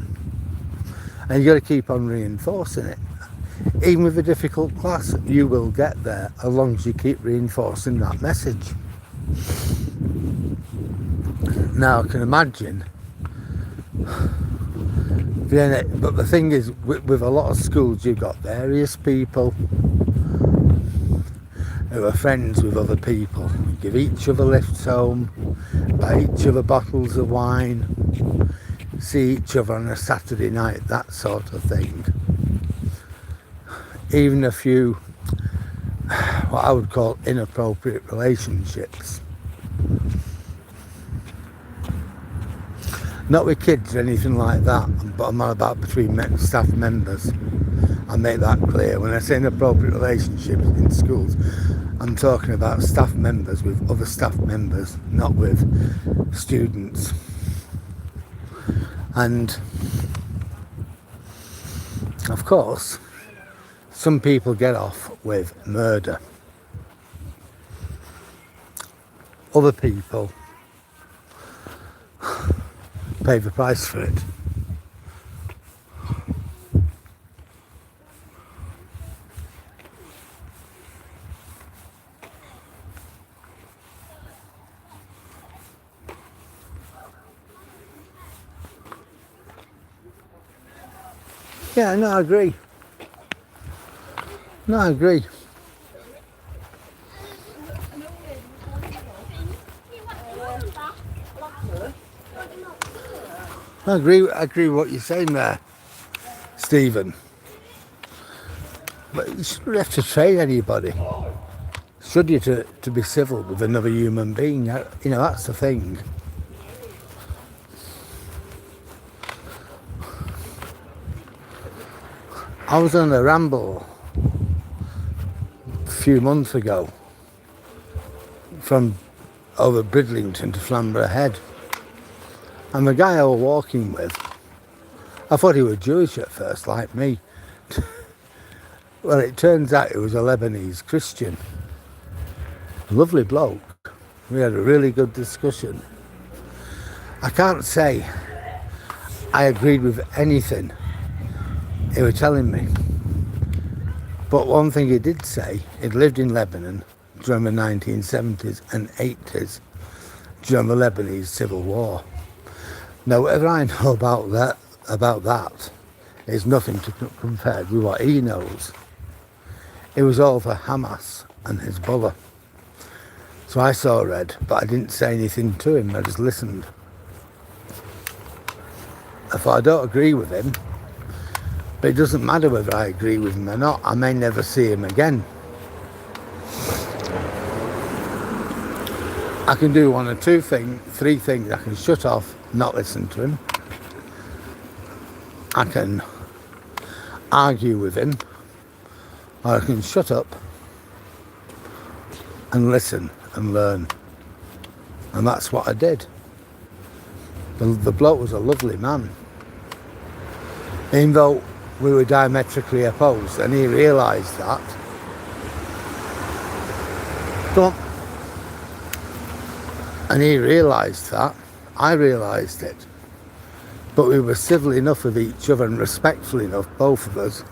And you've got to keep on reinforcing it. Even with a difficult class, you will get there as long as you keep reinforcing that message. Now I can imagine, but the thing is, with a lot of schools, you've got various people who are friends with other people. You give each other lifts home, buy each other bottles of wine, see each other on a Saturday night, that sort of thing. Even a few, what I would call inappropriate relationships. Not with kids or anything like that, but I'm not about between staff members. I make that clear. When I say inappropriate relationships in schools, I'm talking about staff members with other staff members, not with students. And of course, some people get off with murder. Other people pay the price for it. Yeah, no, I agree. No, I agree. I agree with what you're saying there, Stephen. But you shouldn't have to train anybody, should you, to be civil with another human being? You know, that's the thing. I was on a ramble a few months ago from over Bridlington to Flamborough Head. And the guy I was walking with, I thought he was Jewish at first, like me. Well, it turns out he was a Lebanese Christian. A lovely bloke. We had a really good discussion. I can't say I agreed with anything he was telling me. But one thing he did say, he'd lived in Lebanon during the 1970s and 80s, during the Lebanese Civil War. Now, whatever I know about that is nothing to compare with what he knows. It was all for Hamas and Hezbollah. So I saw red, but I didn't say anything to him, I just listened. I thought, I don't agree with him, but it doesn't matter whether I agree with him or not, I may never see him again. I can do one or two things, three things. I can shut off, not listen to him. I can argue with him, or I can shut up and listen and learn. And that's what I did. The bloke was a lovely man. Even though we were diametrically opposed, and he realised that. And he realised that. I realised it. But we were civil enough with each other and respectful enough, both of us,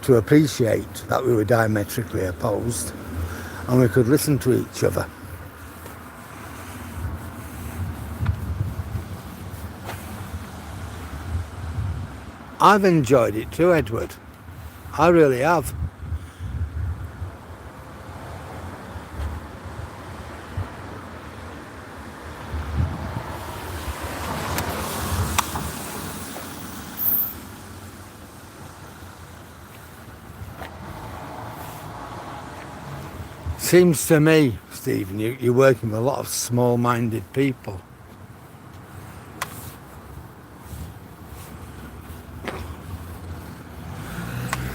to appreciate that we were diametrically opposed and we could listen to each other. I've enjoyed it too, Edward. I really have. seems to me, Stephen, you're working with a lot of small-minded people.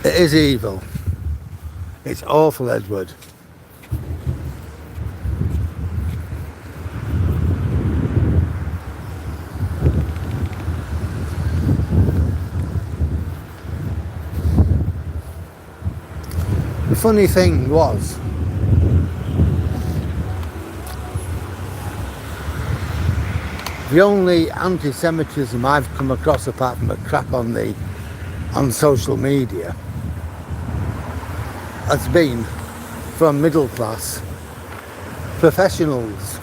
It is evil. It's awful, Edward. The funny thing was, the only anti-Semitism I've come across, apart from the crap on social media, has been from middle class professionals.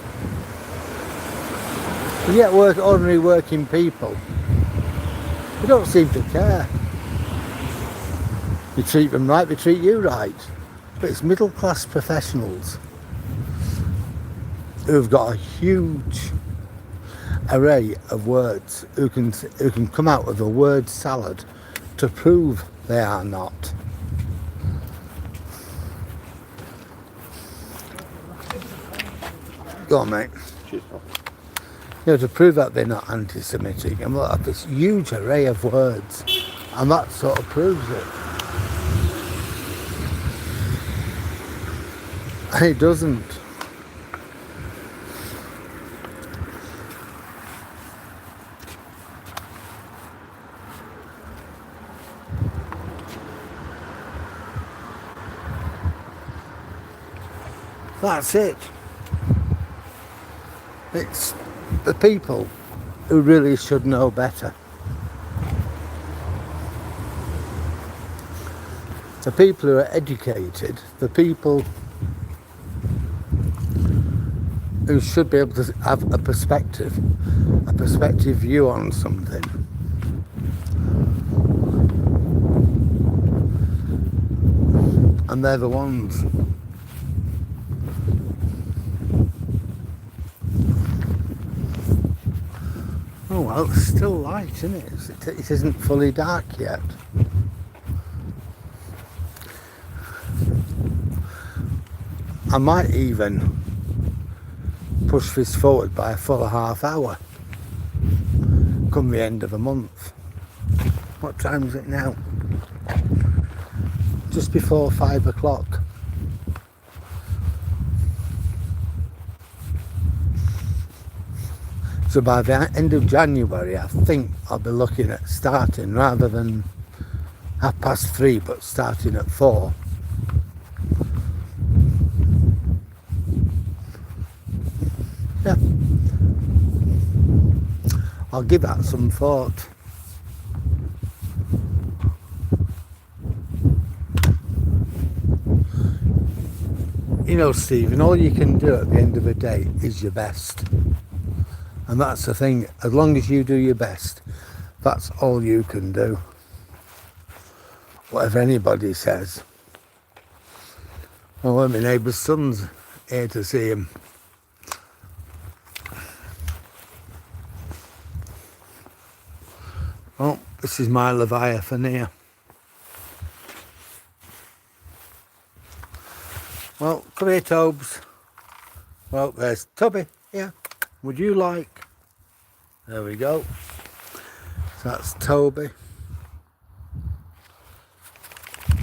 But yet ordinary working people, they don't seem to care. You treat them right, they treat you right. But it's middle class professionals who've got a huge array of words, who can come out with a word salad to prove they are not. Go on, mate. Cheers, pal. You know, to prove that they're not anti-Semitic, and look at this huge array of words, and that sort of proves it. And it doesn't. That's it. It's the people who really should know better. The people who are educated, the people who should be able to have a perspective view on something. And they're the ones. Oh well, it's still light, isn't it? It isn't fully dark yet. I might even push this forward by a full half hour come the end of the month. What time is it now? Just before 5 o'clock. So by the end of January, I think I'll be looking at starting rather than 3:30, but starting at 4. Yeah. I'll give that some thought. You know, Stephen, all you can do at the end of the day is your best. And that's the thing, as long as you do your best, that's all you can do. Whatever anybody says. Well, my neighbour's son's here to see him. Oh, this is my Leviathan here. Well, come here, Tobes. Well, there's Tubby. Yeah. Would you like? There we go. So that's Toby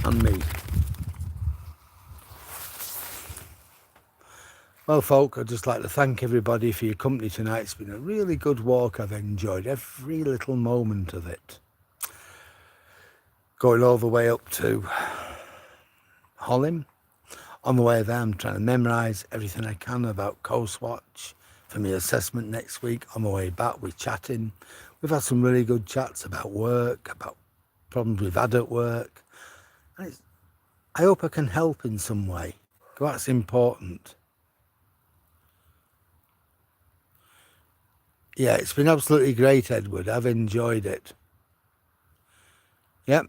and me. Well, folk, I'd just like to thank everybody for your company tonight. It's been a really good walk. I've enjoyed every little moment of it. Going all the way up to Hollym. On the way there, I'm trying to memorise everything I can about Coast Watch for my assessment next week. On the way back, we're chatting. We've had some really good chats about work, about problems we've had at work. And I hope I can help in some way. That's important. Yeah, it's been absolutely great, Edward. I've enjoyed it. Yep.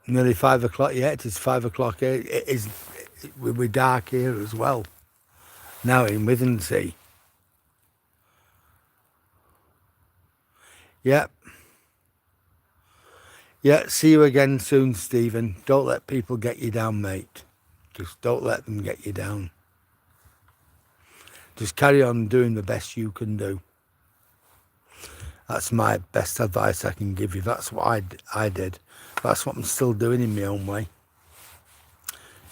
Nearly 5 o'clock. Yeah, it is 5 o'clock. We're dark here as well. Now in Withernsea. Yep. Yeah, see you again soon, Stephen. Don't let people get you down, mate. Just don't let them get you down. Just carry on doing the best you can do. That's my best advice I can give you. That's what I did. That's what I'm still doing in my own way.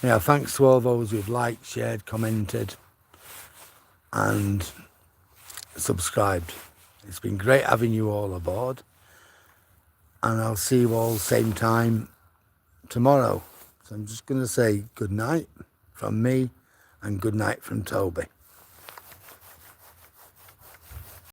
Yeah, thanks to all those who've liked, shared, commented and subscribed. It's been great having you all aboard. And I'll see you all same time tomorrow. So I'm just going to say good night from me and good night from Toby.